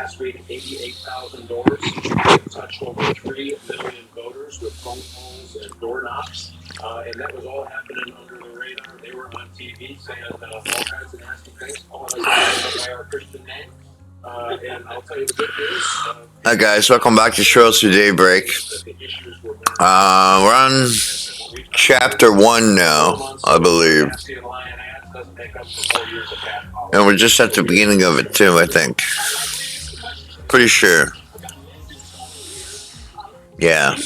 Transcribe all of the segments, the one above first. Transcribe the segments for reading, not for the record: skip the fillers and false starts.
last week, 88,000 doors. It touched over 3 million voters with phone calls and door knocks. And that was all happening under the radar. They were on TV saying all kinds of nasty things, calling us by our Christian name. And I'll tell you the good news. Hi guys, welcome back to Shirls to Daybreak. We're on chapter 1 now, I believe. And we're just at the beginning of it too, I think. Pretty sure. Yeah.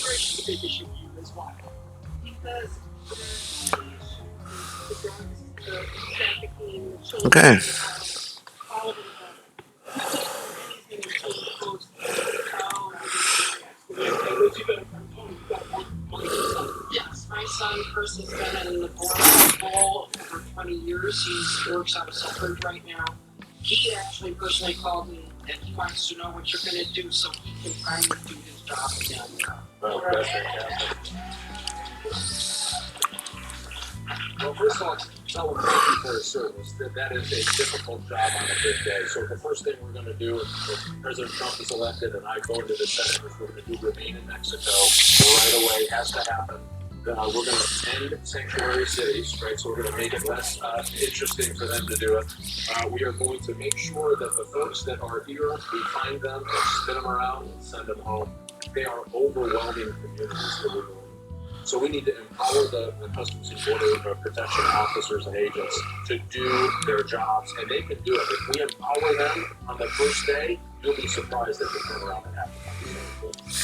Okay. Yes, my son Chris has been in the board for over 20 years. He works out of Sufford right now. He actually personally called me and he wants to know what you're going to do so he can finally do his job again. Well, that's fantastic. Well, first of all, tell him thank you for his service. That is a difficult job on a good day. So the first thing we're going to do, if President Trump is elected and I go into the Senate, is we're going to do Remain in Mexico right away. Has to happen. We're going to end sanctuary cities, right? So we're going to make it less interesting for them to do it. We are going to make sure that the folks that are here, we find them and spin them around and send them home. They are overwhelming communities that we're doing. So we need to empower the Customs and Border Protection officers and agents to do their jobs, and they can do it. If we empower them on the first day, you'll be surprised that they turn around and have to.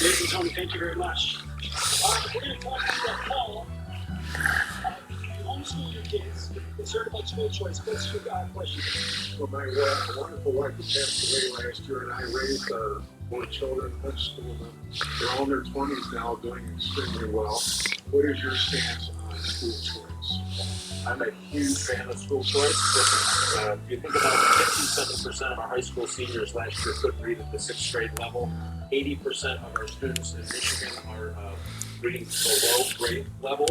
Ladies and gentlemen, thank you very much. We're going to talk about Paul. You homeschool your kids. Concerned about school choice. What's your question? Well, my wonderful wife passed away last year, and I raised 4 children, homeschooled them. They're all in their 20s now, doing extremely well. What is your stance on school choice? I'm a huge fan of school choice. Listen, if you think about it, 57% of our high school seniors last year couldn't read at the 6th grade level. 80% of our students in Michigan are reading below grade level.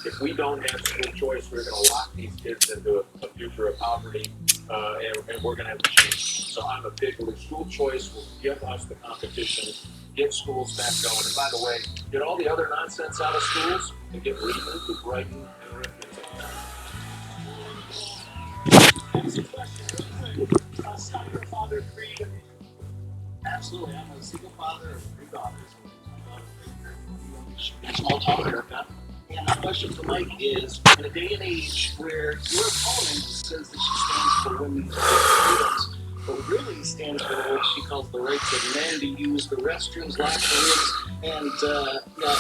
If we don't have school choice, we're going to lock these kids into a future of poverty, and we're going to have to change. So I'm a big believer. School choice will give us the competition, get schools back going. And by the way, get all the other nonsense out of schools and get reading, writing, and arithmetic done. Stop your father, Creed. Absolutely. I'm a single father of 3 daughters. Small talk, Erica. And my question for Mike is, in a day and age where your opponent says that she stands for women's freedoms, but really stands for what she calls the rights of men to use the restrooms, locker rooms, and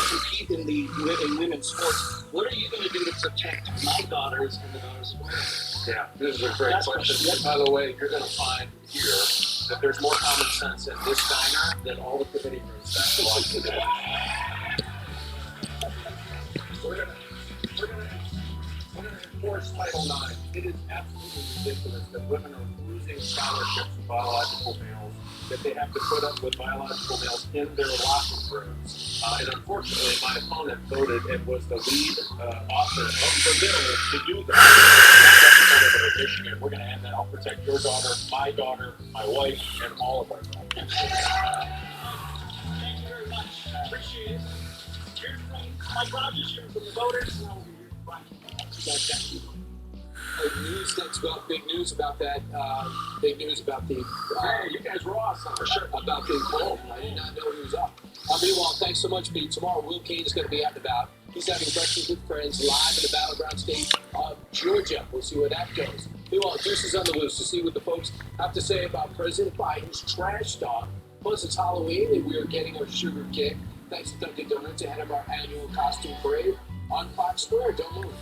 compete in women's sports, what are you going to do to protect my daughters and the daughters of women? Yeah, this is a great question. And by the way, you're going to find here that there's more common sense in this diner than all the committee rooms that belong today. We're going to enforce Title IX. It is absolutely ridiculous that women are losing scholarships to biological males, that they have to put up with biological males in their locker rooms. And unfortunately, my opponent voted and was the lead author of the bill to do that. Representative of Michigan, we're going to end that. I'll protect your daughter, my wife, and all of our daughters. Thank you very much. Appreciate it. Mike Rogers here from the voters. Big news about that. Big news about the. You guys were awesome for sure about being cold. I did not know he was up. Meanwhile, thanks so much, Pete. Tomorrow, Will Kane is going to be out and about. He's having breakfast with friends live in the battleground state of Georgia. We'll see where that goes. Meanwhile, Deuces on the loose to see what the folks have to say about President Biden's trash talk. Plus, it's Halloween and we are getting our sugar kick. Thanks to Dunkin' Donuts ahead of our annual costume parade on Fox Square. Don't move.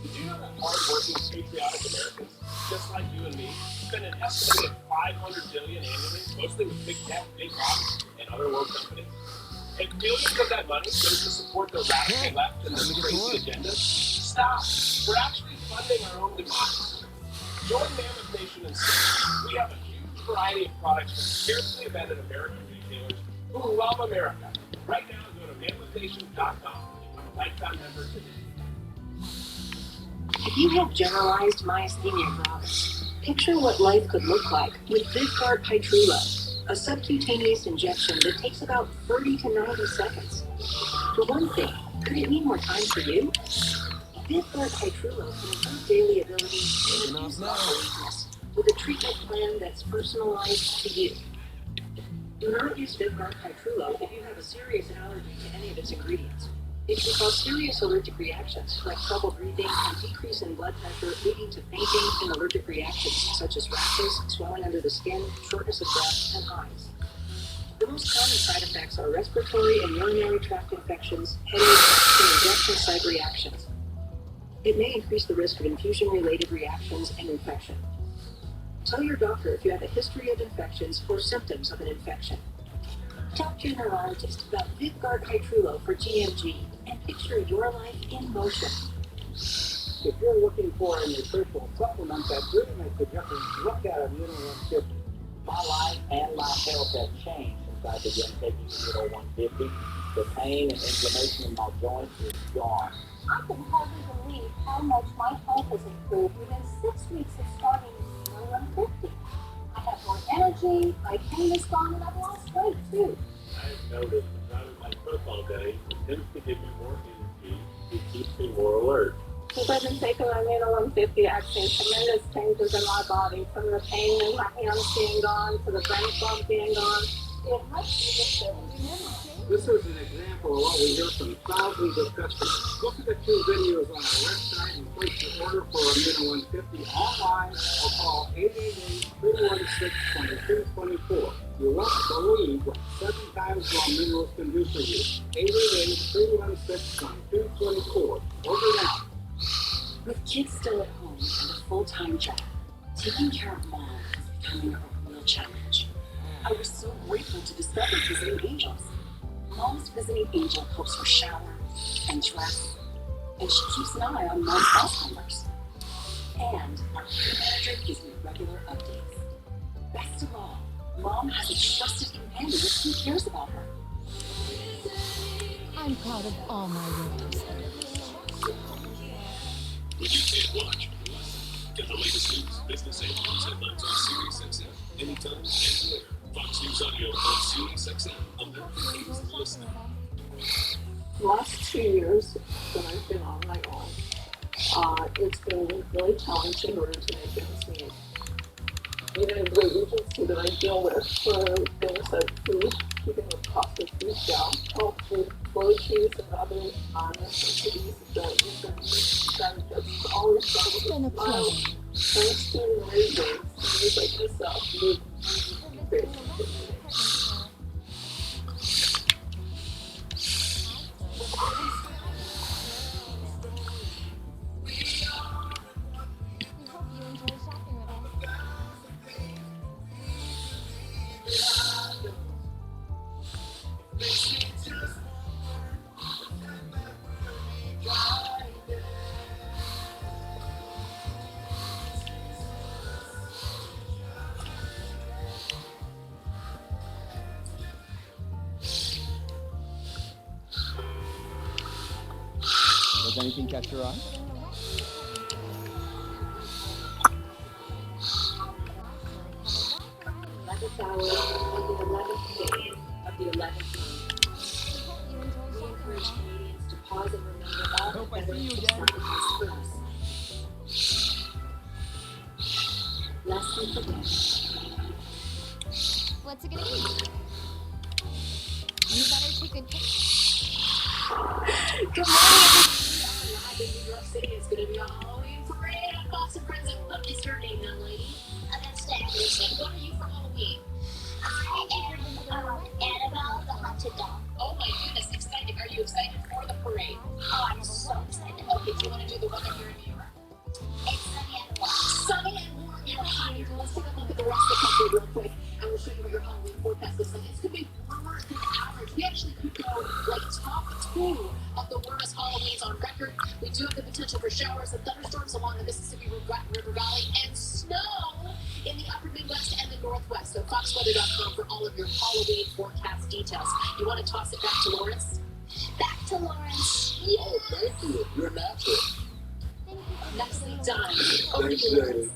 Did you know that hard-working, patriotic Americans, just like you and me, spend an estimated $500 billion annually, mostly with big tech, big rocks, and other world companies? And billions of that money goes to support the radical left and their crazy agenda. Stop. We're actually funding our own democracy. Join Mammoth Nation and see. We have a huge variety of products from carefully vetted American retailers Who love America. Right now, go to mammothnations.com. Become a lifetime member today. If you have generalized myasthenia gravis, picture what life could look like with Vyvgart Hytrulo, a subcutaneous injection that takes about 30 to 90 seconds. For one thing, could it mean more time for you? Vyvgart Hytrulo can improve daily abilities and reduce muscle weakness with a treatment plan that's personalized to you. Do not use Vyvgart Hytrulo if you have a serious allergy to any of its ingredients. It can cause serious allergic reactions like trouble breathing and decrease in blood pressure, leading to fainting and allergic reactions such as rashes, swelling under the skin, shortness of breath, and hives. The most common side effects are respiratory and urinary tract infections, headaches, and injection site reactions. It may increase the risk of infusion-related reactions and infection. Tell your doctor if you have a history of infections or symptoms of an infection. Talk to your neurologist about Vyvgart Hytrulo for GMG and picture your life in motion. If you're looking for a nutritional supplement that really makes a difference, look at Immuno 150. My life and my health have changed since I began taking Immuno 150. The pain and inflammation in my joints is gone. I can hardly believe how much my health has improved within 6 weeks of starting Immuno 150. I have more energy, my pain is gone, and I've lost weight too. I've noticed that driving my truck all day tends to give me more energy. It keeps me more alert. Since I've been taking Immuno 150, I've seen tremendous changes in my body, from the pain in my hands being gone to the brain fog being gone. It must be just that we never change. This is an example of what we hear from thousands of customers. Look at the 2 videos on our website and place your order for Immuno 150 online or call 888-316-2224. You won't believe what 7 times raw minerals can do for you. 888-316-2224. Order now. With kids still at home and a full-time job, taking care of mom is becoming a real challenge. I was so grateful to discover Visiting Angels. Mom's Visiting Angel helps her shower and dress, and she keeps an eye on mom's Alzheimer's. And our care manager gives me regular updates. Best of all, mom has a trusted companion who cares about her. I'm proud of all my winners. When you can't watch, get the latest news, business, and news headlines on SiriusXM. Anytime, anywhere. Fox News Audio on SiriusXM. American News Listening. The last 2 years that I've been on my own, it's been really challenging in order to make ends meet. Even the agency that I deal with for things like food, keeping the cost of food down, help with groceries and other necessities that we've been just always It's been a pleasure. thanks to amazing things like yourself, you've basically. We hope you enjoy shopping with us. Does anything catch your eye? 11th hour of the 11th day of the 11th month. We hope you enjoy We shopping with encourage us. Canadians to pause and remember all the Hope I see veterans you who again. sacrificed for us. Lest we forget. What's it gonna be? You better take good care. Good morning, everybody. Live in New York City. It's going to be a Halloween parade. I've got some friends. What is your name, young lady? That's Stephanie. What are you for Halloween? I am Annabelle the Haunted Doll. Oh my goodness, excited. Are you excited for the parade? Oh, I'm so excited. Okay, do you want to do the one here in New York? It's sunny and warm. Sunny and warm here. Let's take a look at the rest of the country real quick, and we'll show you what your Halloween forecast is like. It's going to be warmer than average. We actually could go like top 2 of the warmest Halloweens on record. We do have the potential for showers and thunderstorms along the Mississippi River Valley and snow in the upper Midwest and the Northwest. So foxweather.com for all of your Halloween forecast details. You want to toss it back to Lawrence? Back to Lawrence. Oh, thank you. You're natural. Nicely done. Over to you, Lawrence.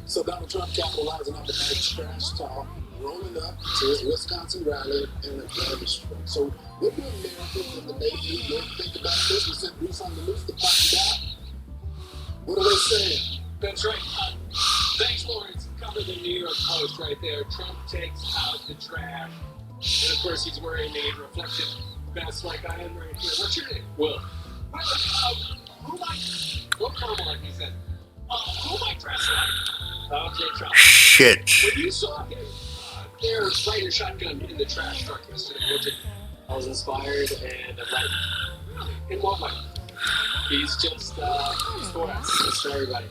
So Donald Trump capitalizing on the nice trash talk, rolling up to his Wisconsin rally in a garbage truck. So what do Americans in the Navy think about this? We sent Bruce on the loose to find out. What are they saying? That's right. Thanks, Lawrence. Cover the New York Post right there. Trump takes out the trash. And of course, he's wearing a reflective vest like I am right here. What's your name? Will. Will Kamala, he said. Who am I dressed like? Okay, Trump. Shit. When you saw him there light a shotgun in the trash truck yesterday, I was inspired and I'm like, really? In what way? He's just, he's for us. He's for everybody.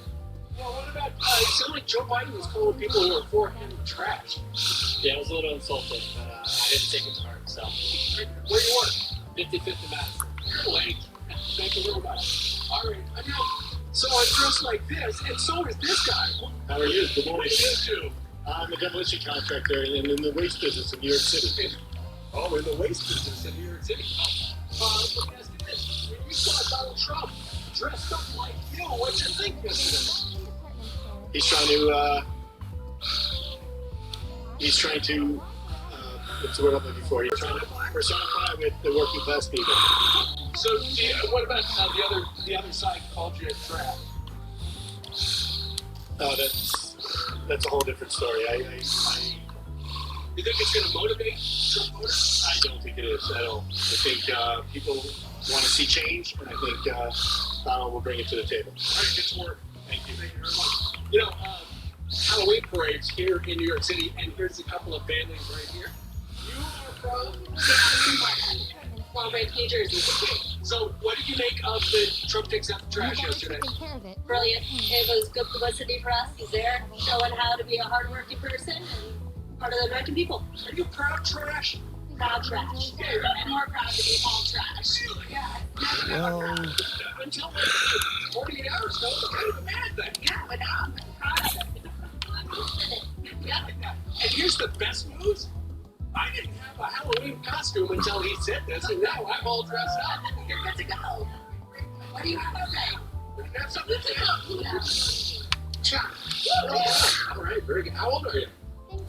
Well, what about, it sounded like Joe Biden was calling people who are for him trash. Yeah, I was a little insulted, but I didn't take it to heart, so. Where you work? 50-50 Madison. You're late. Thank you very much. All right, I know. So I'm dressed like this, and so is this guy. How are you? Good morning. You too. I'm a demolition contractor and in the waste business in New York City. Oh, in the waste business in New York City. Let me ask you this. When you saw Donald Trump dressed up like you, what'd you think yesterday? He's trying to, what's the word I'm looking for? He's trying to personify with the working class people. So, what about the other side called you trash? Oh, that's a whole different story. You think it's going to motivate Trump voters? I don't think it is at all. I think people want to see change, and I think Donald will bring it to the table. All right, get to work. Thank you. Thank you very much. You know, Halloween parades here in New York City, and here's a couple of families right here. You are from Long Branch, New Jersey. So, what did you make of the Trump takes out the trash yesterday? Brilliant. It was good publicity for us. He's there showing how to be a hardworking person and part of the American people. Are you proud trash? Proud trash. I'm more proud to be called trash. Yeah. Well, Until like 48 hours ago, it was kind of a bad thing. Yeah, but now I'm proud of it. I'm used to it. Yeah. And here's the best news. I didn't have a Halloween costume until he said this, and now I'm all dressed up. You're good to go. What do you have to say? You have something to say? Yeah. All right, very good. How old are you?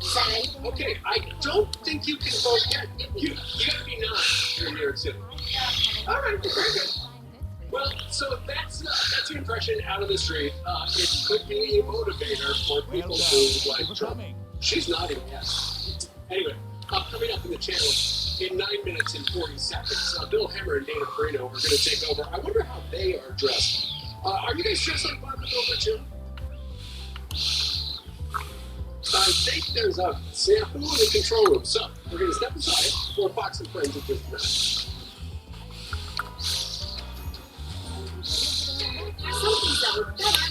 7. Okay, I don't think you can vote yet. You gotta be 9 here in New York City. All right, very good. Well, so that's the impression out of the street. It could be a motivator for people who like Trump. She's nodding yes. Anyway, coming up in the channel in 9 minutes and 40 seconds, Bill Hemmer and Dana Perino are going to take over. I wonder how they are dressed. Are you guys dressed like Barbara Bill too? I think there's a snafu in the control room. So, we're going to step aside for Fox and Friends at this minute. There's some things that work better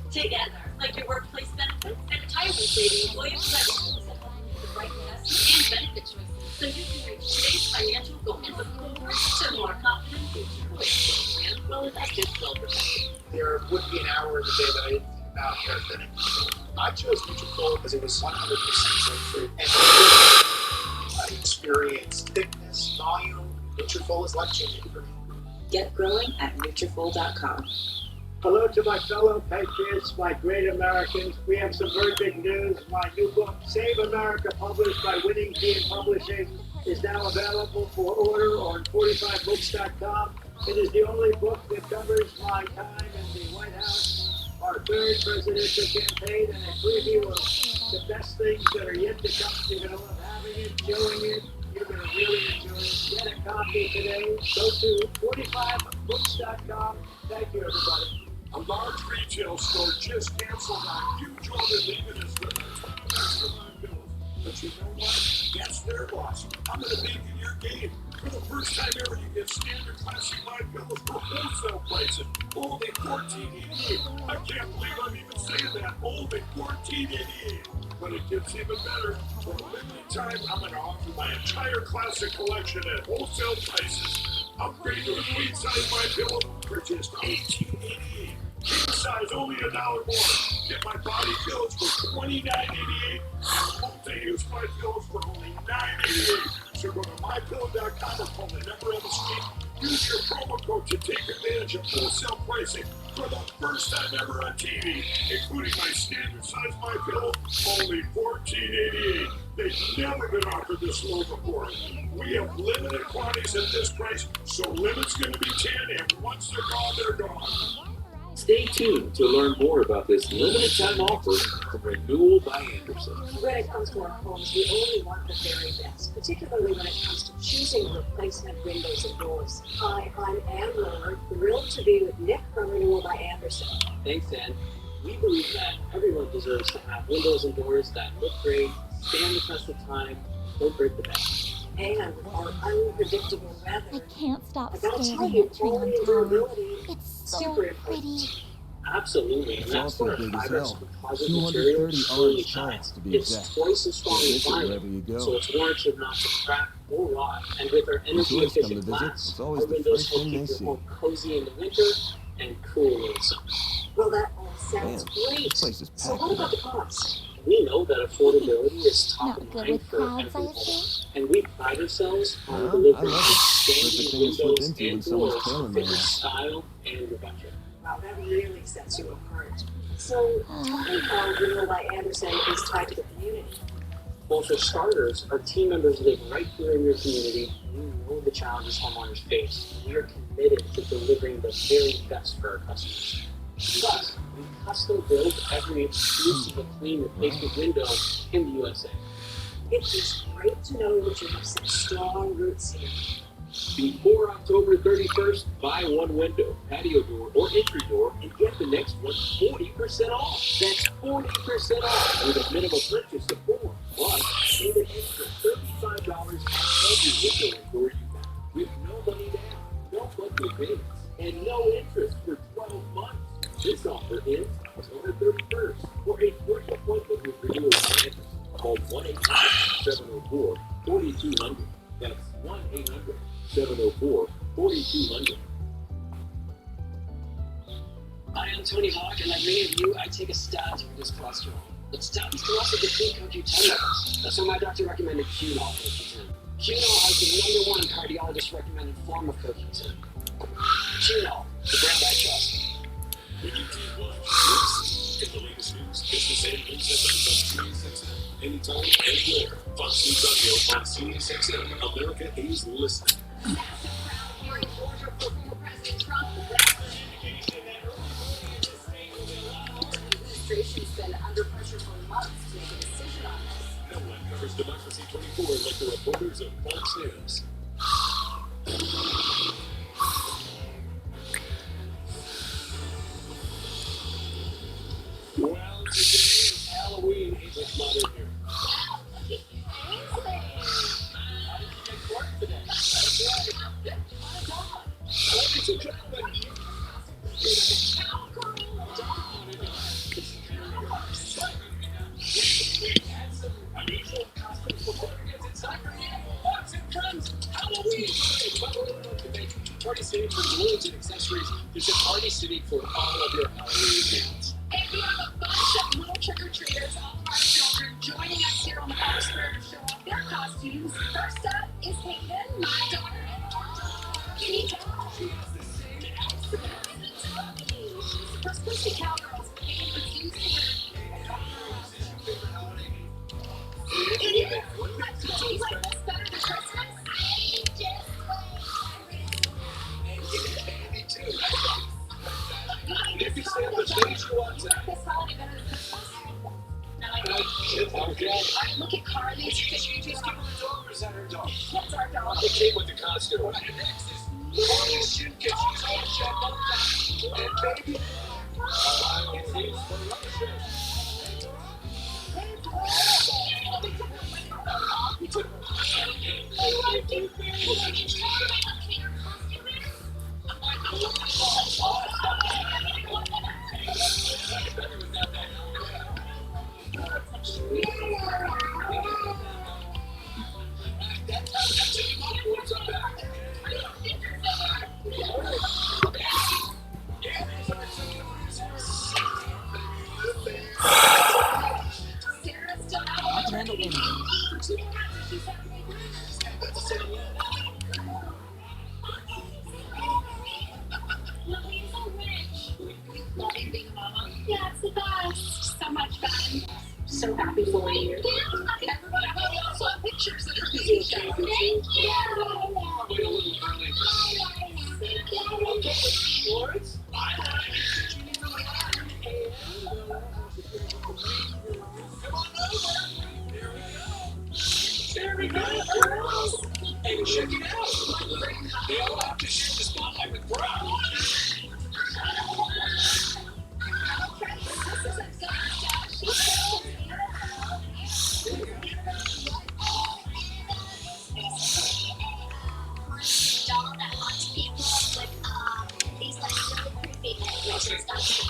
together, like your workplace benefits and retirement savings, employee benefits, the right investment and benefit choices, so you can reach today's financial goals and look forward to a more confident future. And well-invested, well-protected. There wouldn't be an hour in the day that I didn't think about hair thinning. I chose Nutrafol because it was 100% trade-free. And I experienced thickness, volume. Nutrafol is life-changing for me. Get growing at Nutrafol.com. Hello to my fellow patriots, my great Americans. We have some very big news. My new book, Save America, published by Winning Team Publishing, is now available for order on 45books.com. It is the only book that covers my time in the White House, our third presidential campaign, and a preview of the best things that are yet to come. You're going to love having it, doing it. You're going to really enjoy it. Get a copy today. Go to 45books.com. Thank you, everybody. A large retail store just canceled on huge order leaving us with extra bills. But you know what? That's their loss. I'm going to make it your game. For the first time ever, you get standard classic line bills for wholesale prices. Only $14.88. I can't believe I'm even saying that. Only $14.88. But it gets even better. For a limited time, I'm going to offer my entire classic collection at wholesale prices. Upgrade to a queen size my pillow for just $18.88. King size only $1 more. Get my body pillows for $29.88. Multi-use my pillows for only $9.88. So go to mypillow.com or call the number on the screen. Use your promo code to take advantage of wholesale pricing for the first time ever on TV, including my standard size my pillow, only $14.88. They've never been offered this low before. We have limited quantities at this price, so limit's going to be 10, and once they're gone, they're gone. Stay tuned to learn more about this limited time offer from Renewal by Anderson. When it comes to our homes, we only want the very best, particularly when it comes to choosing replacement windows and doors. Hi, I'm Ann Miller, thrilled to be with Nick from Renewal by Anderson. Thanks, Ann. We believe that everyone deserves to have windows and doors that look great, stand the test of time, don't break the bank. And our unpredictable I weather. can't stop I gotta staring tell you, at quality and Trinity. durability, It's so super important. pretty. Absolutely, and It's that's also where big as fiber's hell. composite 230 material really orange tall, shines. to be It's exact. twice as strong You'll as miss it vinyl, wherever you go. so it's warranted not to crack or rot. And with our When tourists come to energy-efficient visit, glass, it's our always the windows first help thing keep they your see. home cozy in the winter and cool in the summer. Well, that all sounds Man, great. this place is So packed. what about the cost? We know that affordability is top Not of good mind with for crowds, I every home, assume. and we pride ourselves on Well, I delivering love it. Perfect outstanding thing to slip windows into when and someone's doors tailing to my fit your house. style and your budget. Wow, that really sets you apart. So tell me how Renewal by Anderson is tied to the community. Well, for starters, our team members live right here in your community. We know the challenges homeowners face, and we are committed to delivering the very best for our customers. Plus, we custom build every exclusive and clean replacement window in the USA. It is great to know that you have such strong roots here. Before October 31st, buy one window, patio door, or entry door and get the next one 40% off. That's 40% off with a minimum purchase of 4. Plus, save an extra $35 on every window and door you buy. With no money down, no monthly payments, and no interest for 12 months. This offer ends October 31st. For a free appointment with Renewal by Anderson, call 1-800-704-4200. That's 1-800-704-4200. Hi, I'm Tony Hawk, and like many of you, I take a statin to reduce cholesterol. But statins can also deplete CoQ10 levels. That's why my doctor recommended Qunol for CoQ10. Qunol has the #1 cardiologist recommended form of CoQ10. Qunol, the brand I trust. When you can't watch, yes. Get the latest news, business, and news headlines on SiriusXM. Anytime, anywhere. Fox News Audio on SiriusXM. America is listening. Administration's been under pressure for months to make a decision on this. No one covers Democracy 24 like the reporters of Fox News. Well, today is Halloween. Ain't it mother here? Ladies and gentlemen, unusual costumes for kids inside. What's in friends? Halloween! Party City for balloons and accessories. Visit Party City for all of your Halloween needs. And we have a bunch of little trick-or-treaters, all of our children, joining us here on the Hall Square to show off their costumes. First up is Hayden, my daughter, and our dog, Kitty Dog. She has the same accent. She's supposed to be cowgirls, but she's It is. What makes it so like special? this better than Christmas? I just And you get candy too. If you stay on the stage, you want to. this holiday better than Christmas? Okay. Alright, look at Carly. You just give her the dog or is that her dog? That's our dog. It came with the costume. Right, and next is Carly Shit gets she's all checked out. And baby, it seems for Russia. We took Loving being a mama. Yeah, it's the best. So much fun. So happy for you. Everybody, we also have pictures of your baby shower. Thank you. Wait a little early. Okay, shorts. Come on over. There we go, girls. And check it out. They all have to share the spotlight with Brown.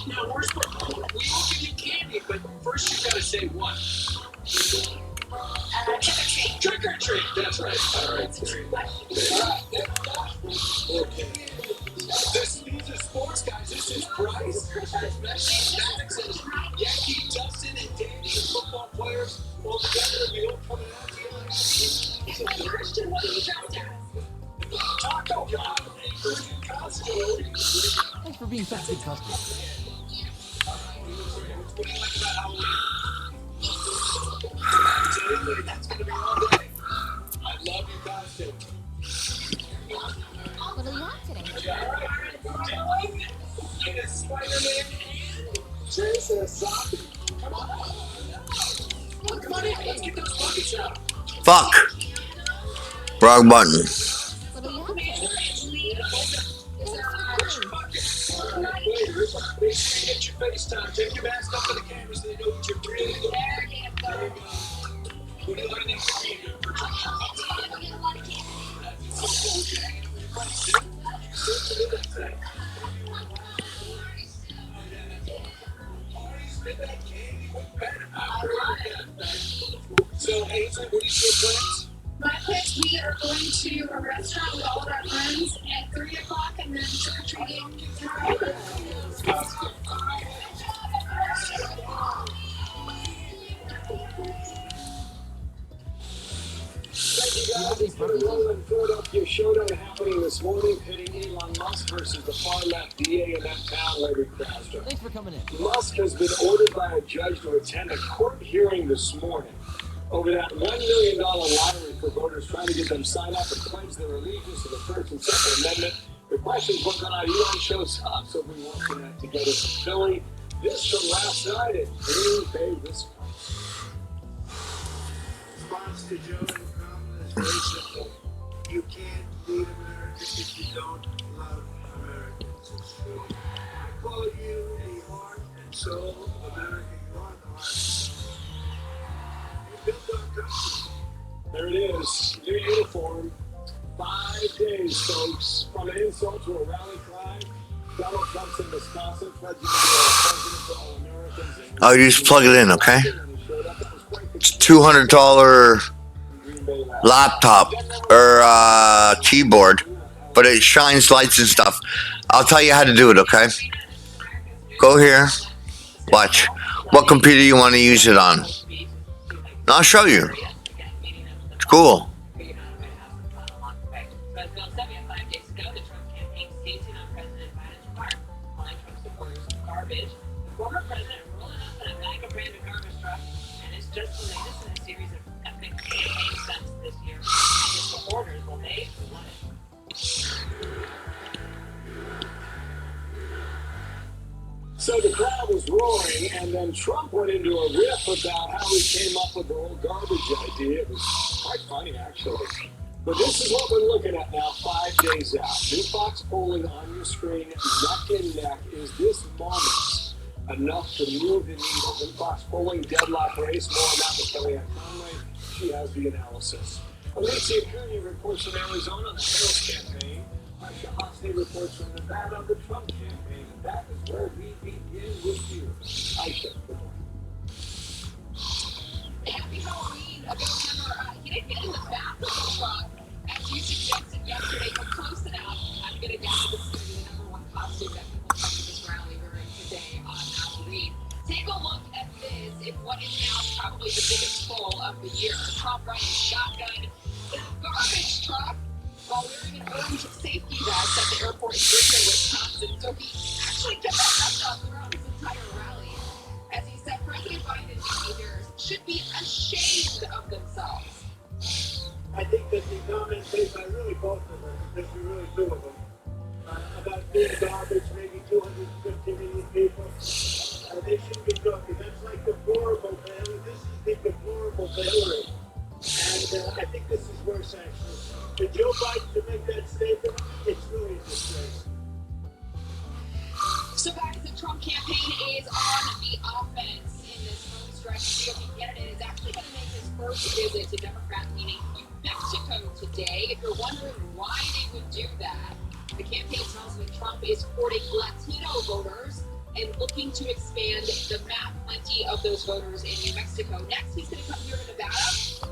Now, we're supposed to, we will give you candy, but first you gotta say what? Trick or treat. That's right. All right. Okay. These are sports guys. This is Bryce. Max and Yankee, Dustin, and Danny, the football players, all together. We all coming out together. Christian, what are you dressed as? Taco God, a Christian costume. Thanks for being such a good customer. What do you like about Halloween? Absolutely, that's gonna be all day. I love your costume. What do you have today? It is Spider-Man and Jason Zombie. Come on. Come on in. Let's get those buckets out. Fuck. Wrong button. What do you have today? Make sure you get your FaceTime. Take your mask off for the cameras so they know what you're really looking at. There you go. What do you like next to you? So, Hazel, what is your plans? My plans, we are going to a restaurant with all of our friends at 3 o'clock and then trick-or-treating. Thank you guys for the Rolling Philadelphia showdown happening this morning, pitting Elon Musk versus the far-left DA in that town, Larry Krasner. Thanks for coming in. Musk has been ordered by a judge to attend a court hearing this morning over that $1 million lottery for voters trying to get them signed up and pledge their allegiance to the First and Second Amendment. The question is whether or not Elon shows up, so we will connect together from Philly. This from last night at Green Bay, Wisconsin. Response to Joe and Kamala is very simple. You can't lead America if you don't love Americans. It's true. I call you the heart and soul of America. You are the heart. You built our country. There it is, new uniform. 5 days, folks. From an insult to a rally cry. Donald Trump's in Wisconsin, pledging to be president for all Americans. Oh, you just plug it in, okay? It's $200 laptop or keyboard, but it shines lights and stuff. I'll tell you how to do it, okay? Go here. Watch. What computer you want to use it on. And I'll show you. It's cool. Former president rolling up in a MAGA branded garbage truck, and it's just the latest in a series of epic campaign stunts this year. And his supporters, well, they won it. So the crowd was roaring, and then Trump went into a riff about how he came up with the whole garbage idea. It was quite funny, actually. But this is what we're looking at now, 5 days out. New Fox polling on your screen, neck and neck. Is this moment enough to move the needle? New Fox polling, deadlock race. More on that with Kellyanne Conway. She has the analysis. Alicia Cooney reports from Arizona on the Harris campaign. Marsha Hosney reports from Nevada on the Trump campaign. And that is where we begin with you. Aisha, good morning. Happy Halloween. He didn't get in the bathroom, as you suggested yesterday, but close enough. I'm going to guess this is going to be the number one costume that people come to this rally wearing today on Halloween. Take a look at this in what is now probably the biggest poll of the year. Trump riding shotgun. The garbage truck while wearing an orange safety vest at the airport in Greenville, Wisconsin. So he actually kept that vest on throughout his entire rally. As he said, President Biden and VP Harris should be ashamed of themselves. I think that the comments made by really both of them, because we really two of them, about being garbage, maybe 250 million people, they shouldn't be talking. That's like deplorable failure. This is the deplorable failure. And I think this is worse, actually. For Joe Biden to make that statement, it's really a disgrace. So guys, the Trump campaign is on the offense in this home stretch. The GOP candidate is actually going to make his first visit to Democrat-leaning New Mexico today. If you're wondering why they would do that, the campaign tells me Trump is courting Latino voters and looking to expand the map. Plenty of those voters in New Mexico. Next, he's going to come here to Nevada,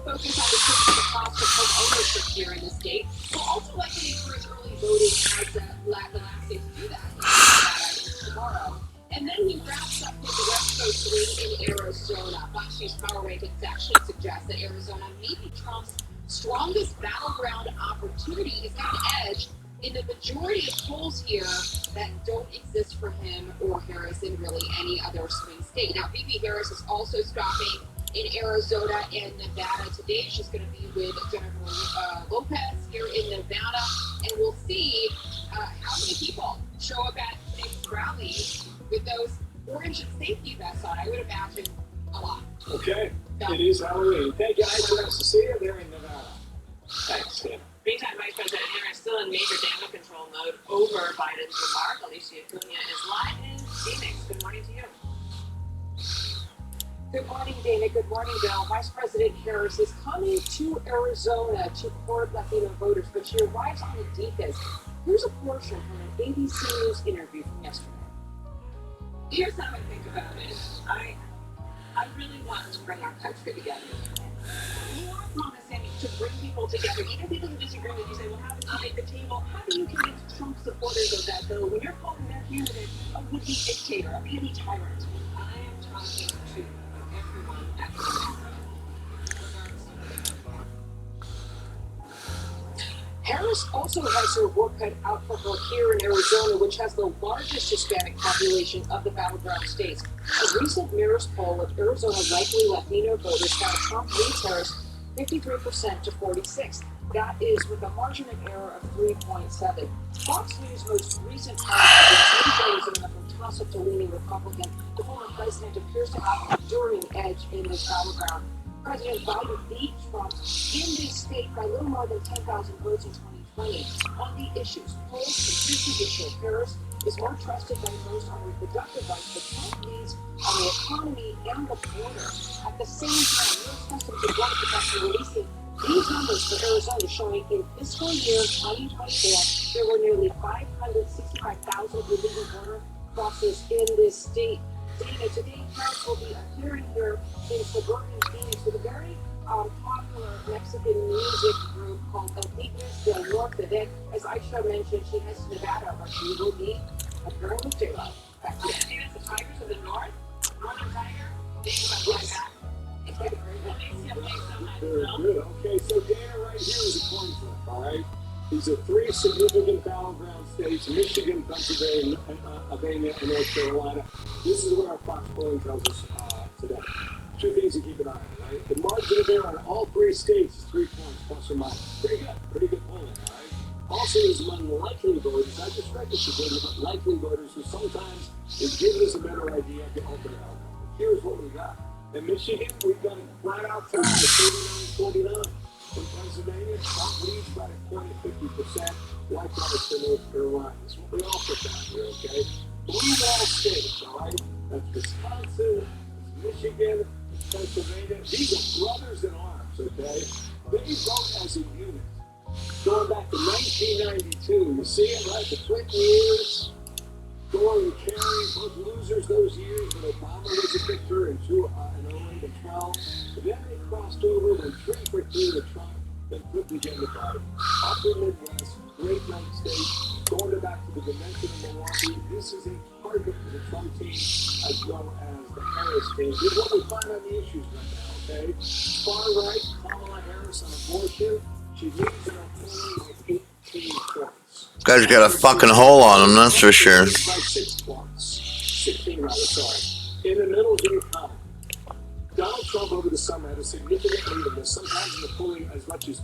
focus on decreasing the cost of home ownership here in the state. He'll also likely encourage early voting as the last state to do that in Nevada tomorrow. And then he wraps up his West Coast swing in Arizona. Fox News Power Rankings actually suggest that Arizona may be Trump's strongest battleground opportunity. He's got an edge in the majority of polls here that don't exist for him or Harris in really any other swing state. Now, VP Harris is also stopping in Arizona and Nevada today. She's going to be with Jennifer Lopez here in Nevada, and we'll see how many people show up at today's rally with those orange safety vests on. I would imagine a lot. Okay, it is Halloween. Hey guys, nice to see you there in Nevada. Thanks, Tim. Meantime, Vice President Harris still in major damage control mode over Biden's remark. Alicia Cunha is live in Phoenix. Good morning to you. Good morning, Dana. Good morning, Bill. Vice President Harris is coming to Arizona to court Latino voters, but she arrives on the deepest. Here's a portion from an ABC News interview from yesterday. Here's how I think about it. I really want to bring our country together. You are promising to bring people together, even people who disagree with you. Say, well, how did you make the table? How do you convince Trump supporters of that, though, when you're calling their candidate a would-be dictator, a petty tyrant? I am talking to everyone at the table. Harris also has her work cut out for her here in Arizona, which has the largest Hispanic population of the battleground states. A recent Mirror's poll of Arizona's likely Latino voters found Trump leads Harris 53% to 46%. That is with a margin of error of 3.7. Fox News' most recent poll shows Arizona from toss-up to leaning Republican. The former president appears to have an enduring edge in this battleground. President Biden beat Trump in this state by a little more than 10,000 votes in 2020. On the issues, polls consistently show Harris is more trusted than most on reproductive rights, but Trump leads on the economy and the border. At the same time, U.S. Customs and Border Protection releasing these numbers for Arizona, showing in fiscal year 2024, there were nearly 565,000 illegal border crosses in this state. Dana, today, Harris will be appearing here in suburban Phoenix with a very popular Mexican music group called El Tigres del Norte. Then, as Aisha mentioned, she heads to Nevada, but she will be appearing with J-Lo. Back to you. The Tigers of the North, Northern Tiger, they come right back. It's very Very good. Okay, so Dana, right here is a coin flip, all right? These are three significant battleground states: Michigan, Pennsylvania, and North Carolina. This is what our Fox polling tells us today. Two things to keep an eye on, right? The margin of error in all three states is 3 points, plus or minus. Pretty good polling, all right? Also, is among likely voters, not just registered voters, but likely voters who sometimes it gives us a better idea of the ultimate outcome. Here's what we got. In Michigan, we've got a flat out tie, 39-49. In Pennsylvania, Trump leads by a point of 50%. Likewise for North Carolina. That's what we also found here, okay? Blue wall states, all right? That's Wisconsin, that's Michigan, that's Pennsylvania. These are brothers in arms, okay? They vote as a unit. Going back to 1992, you see it, right? The Clinton years, Gore and Kerry, both losers those years, but Obama was a victor in 08 and 12. But then they crossed over, went 3 for 3 to Trump, then flipped again to Biden. Upper Midwest, great night state, going back to the dimension of Milwaukee. This is a target for the Trump team as well as the Harris team. This is what we find on the issues right now, okay? Far right, Kamala Harris on abortion. She leads in a polling with 18 points. Guy's got a fucking hole on him, that's for sure. By 6 points. 16 rather, sorry. In the middle, Jimmy Fallon. Donald Trump over the summer had a significant lead in this, sometimes in the polling as much as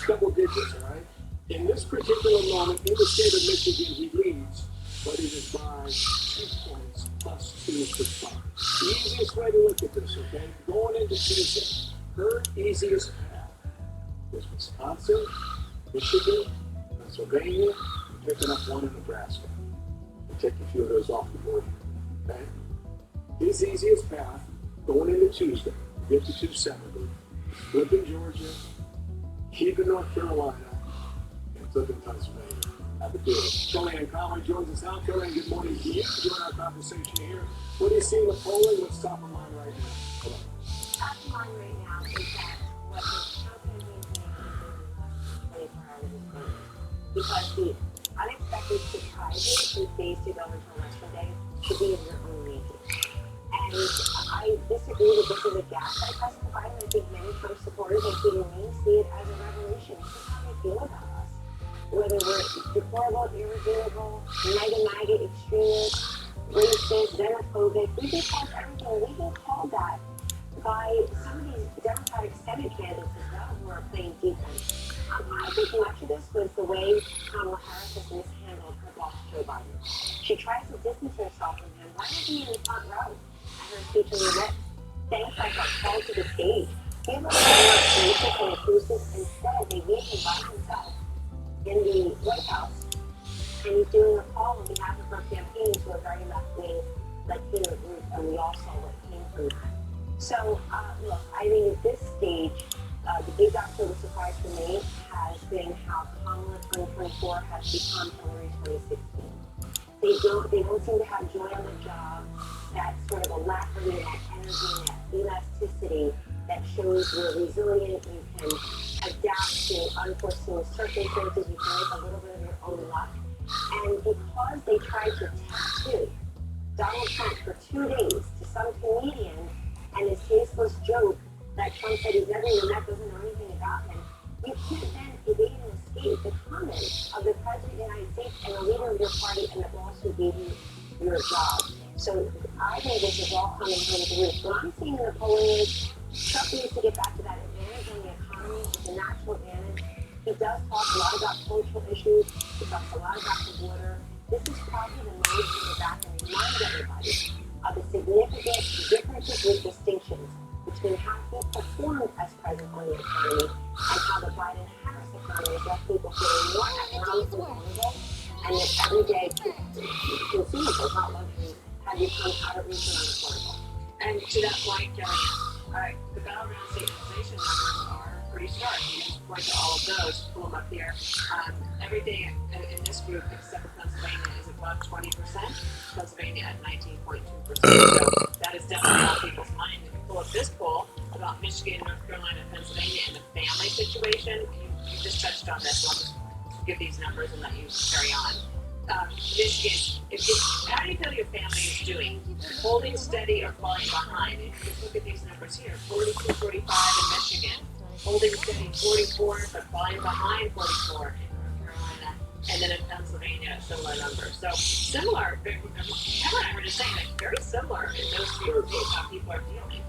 double digits, all right? In this particular moment, in the state of Michigan, he leads, but it is by 2 points plus 2%. The easiest way to look at this, okay? Going into Tuesday, her easiest path is Wisconsin, Michigan, Pennsylvania, and picking up one in Nebraska. And take a few of those off the board, okay? His easiest path going into Tuesday, get to 270, flipping Georgia, keeping North Carolina, and flipping Pennsylvania. Have a deal. Kellyanne Conway joins us now. Kellyanne, good morning to you. Join our conversation here. What do you see in the polling? What's top of mind right now? Top of mind right now is that what the Trump campaign is doing is 24 hours is going. Because the unexpected surprises we faced to go until yesterday should be in your own making. And I disagree that this is a gaslight President Biden. I think many Trump supporters, including me, see it as a revolution. This is how they feel about us. Whether we're deplorable, irredeemable, MAGA extremists, racist, xenophobic, we've been called everything. We've been called that by some of these Democratic Senate candidates as well who are playing defense. I think much of this was the way Kamala Harris has mishandled her boss, Joe Biden. She tries to distance herself from him. Why wasn't he in the front row at her speech in the Met? Thanks like got called to the stage. Give him more gracious and inclusive. Instead, they leave him by himself in the White House, and he's doing a call on behalf of her campaign to a very left-wing Latino group, and we all saw what came from that. So, look, I think at this stage, the big October surprise for me has been how Kamala 2024 has become Hillary 2016. They don't seem to have joy on the job, that sort of alacrity, that energy, that elasticity that shows you're resilient, you can adapt to unforeseen circumstances, you can make a little bit of your own luck. And because they tried to tattoo Donald Trump for 2 days to some comedian and his tasteless joke that Trump said he's never even met, doesn't know anything about him, you can't then evade and escape the comments of the President of the United States and the leader of your party and the boss who gave you your job. So I think this is all coming home to roost. What I'm seeing in the polling is Trump needs to get back to that advantage on the economy. It's a natural advantage. He does talk a lot about social issues. He talks a lot about the border. This is probably the moment to go back and remind everybody of the significant differences with distinctions between how he performed as president on the economy and how the Biden-Harris economy has left people feeling more economically vulnerable and that everyday consumers, not luxury, have become out of reach and unaffordable. And to that point, the battleground state inflation numbers are pretty stark. You just point to all of those, pull them up here. Everything in this group, except for Pennsylvania, is above 20%. Pennsylvania at 19.2%. So that is definitely on people's mind. If you pull up this poll about Michigan, North Carolina, and Pennsylvania and the family situation, you just touched on this. So I'll just give these numbers and let you carry on. Michigan, how do you feel your family is doing? Holding steady or falling behind? If you look at these numbers here, 42, 45 in Michigan, holding steady 44, but falling behind 44 in North Carolina, and then in Pennsylvania, similar numbers. So similar, Emma and I were just saying, like, very similar in those three states how people are feeling.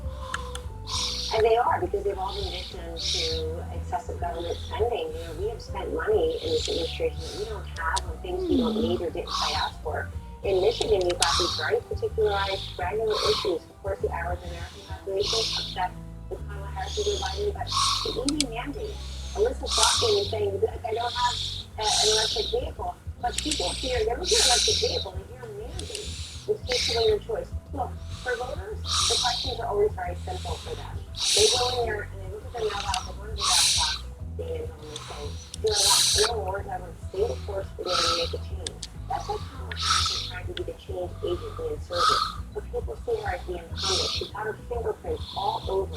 And they are, because they've all been victims to excessive government spending. You know, we have spent money in this administration that we don't have on things we don't need or didn't ask for. In Michigan, we've got these very particularized, granular issues. Of course, the average American population upset with Kamala Harris and Joe Biden, but the EV mandate. Alyssa talking and saying, I don't have an electric vehicle, but people fear, they don't hear electric vehicle, they hear mandate, which takes away your choice. Look, for voters, the questions are always very simple for them. They go in there and they look at the mailbox, they go to the laptop, they end on the phone. Do I want 4 more ever stay the course for them to make a change? That's what Kamala Harris is trying to be the change agent and servant. But people see her as the incumbent. She's got her fingerprints all over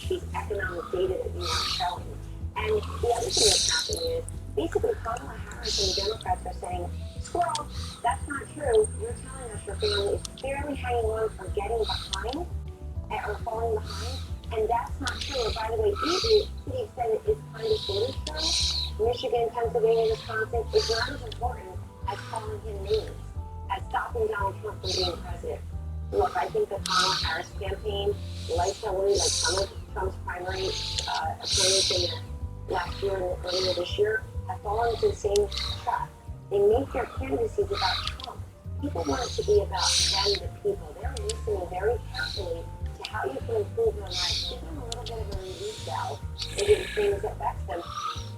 these economic data that we are showing. And the other thing that's happening is basically Kamala Harris and the Democrats are saying, squirrel, that's not true. You're telling us your family is barely hanging on or getting behind or falling behind. And that's not true. And by the way, even to the extent it is kind of sort of true, Michigan, Pennsylvania, Wisconsin, it's not as important as calling him names, as stopping Donald Trump from being president. Look, I think the Kamala Harris campaign, like some of Trump's primary opponents in the last year and earlier this year, have fallen into the same trap. They make their candidacies about Trump. People want it to be about them, the people. They're listening very carefully to how you can improve their lives. Give them a little bit of a relief valve into the things that vex them.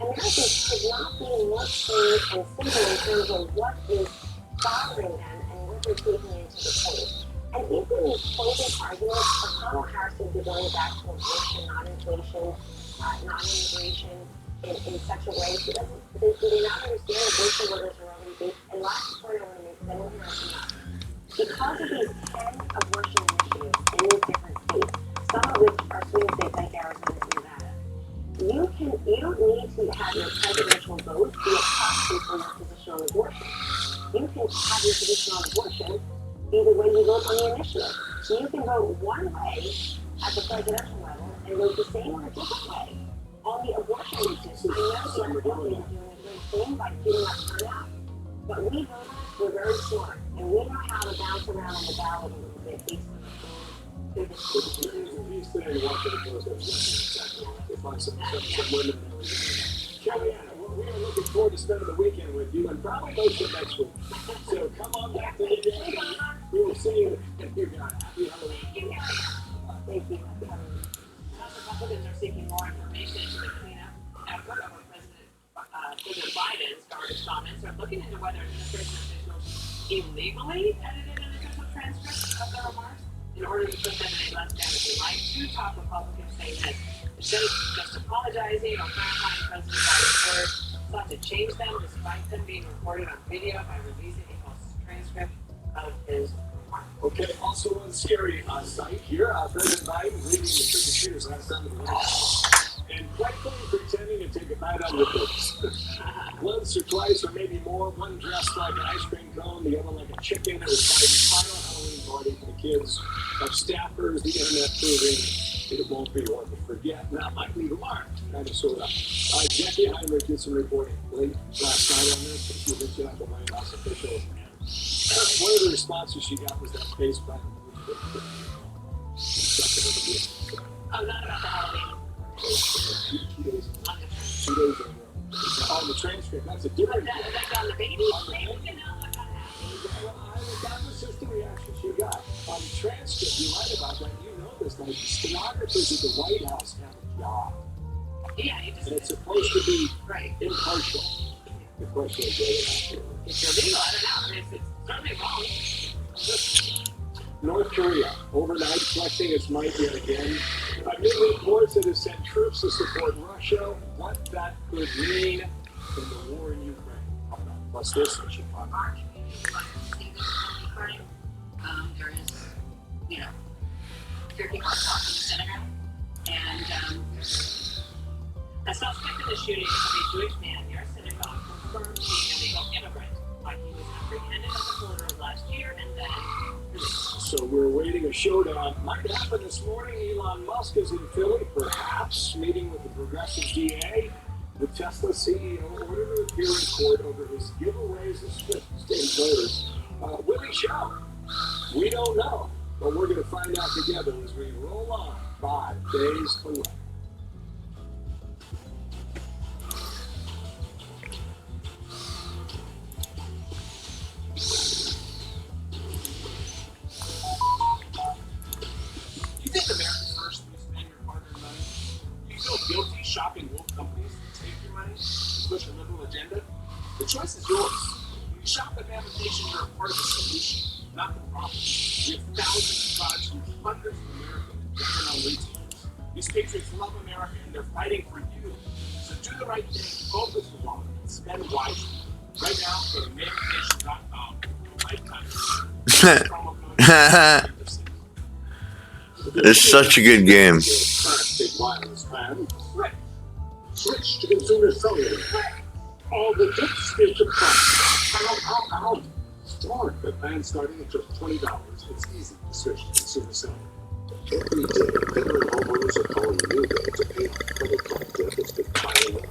Americans should not be more clear and simple in terms of what is bothering them and what they're taking into the polls. And even these closing arguments for Kamala Harris to be going back to abortion, non-inflation, non-immigration in such a way, she doesn't, do they not understand abortion workers are already big? And last point I want to make, then we're going to because of these 10 abortion initiatives in these different states, some of which are swing states like Arizona and Nevada, you don't need to have your presidential vote be a proxy for your position on abortion. You can have your position on abortion be the way you vote on the initiative. So you can vote one way at the presidential level and vote the same or a different way on the abortion issue. I know the Republicans are doing a great thing by getting up turnout, but we voters, we're very smart, and we know how to bounce around on the ballot a little bit based on the He's there to watch it close. To find some women that were Kellyanne, we are looking forward to spending the weekend with you and probably most of next week. So come on back to the day. We will see you if you got it. Happy Halloween. Thank you. House Republicans are seeking more information into the cleanup effort of President Biden's garbage comments. They're looking into whether administration officials illegally edited an official transcript of their remarks in order to put them in a less damaging light. Two top Republicans say this. Instead of just apologizing or clarifying President Biden's words, sought to change them despite them being recorded on video by releasing a false transcript of his remarks. Okay, also one scary sight here. President Biden leading the trick-or-treaters last time of the night. And quite clearly pretending to take a bite out of the cookies. Once or twice or maybe more, one dressed like an ice cream cone, the other like a chicken. It was Biden's final Halloween party for the kids of staffers, the internet proving it won't be one to forget. And that might leave a mark, kind of sort of. Jackie Heinrich did some reporting late last night on this, but she reached out to White House officials. And one of the responses she got was that face by the Oh, not about the Halloween. 2 days in a row. On the transcript, that's a different thing. Like on the baby? That was just the reaction she got. On the transcript, you're right about that. You know this. Like, the stenographers at the White House have a job. Yeah, And it's supposed to be right. impartial. The question is whether or not It's illegal. I don't know. I mean, it's certainly wrong. North Korea, overnight flexing its might yet again. Amid reports that have sent troops to support Russia, what that could mean in the war in Ukraine. Plus this, which you find. There is, there are people talking to the synagogue, and a suspect in the shooting of a Jewish man near a synagogue confirmed to be an illegal immigrant, like he was apprehended at the border last year and then released. So we're awaiting a showdown. Might happen this morning. Elon Musk is in Philly, perhaps meeting with the progressive DA. The Tesla CEO ordered to appear in court over his giveaways of state voters. Will he show? We don't know, but we're going to find out together as we roll on 5 days away. You think America's first when you spend your hard-earned money? Do you feel guilty shopping woke companies to take your money to push a liberal agenda? The choice is yours. When you shop at Mammoth Nation, you're a part of the solution, not the problem. We have thousands of products from hundreds of Americans different on retailers. These patriots love America and they're fighting for you. So do the right thing, vote with the wallet, and spend wisely. Right now, go to MammothNation.com for lifetime. Promo code. It's such a good game. Big wireless plan. Switch to consumer cellular. All the tips is the price. Out. Start the plan starting at just $20. It's easy to switch to consumer cellular. Every day, veteran homeowners are calling New Day to pay off credit card debt that's been piling up.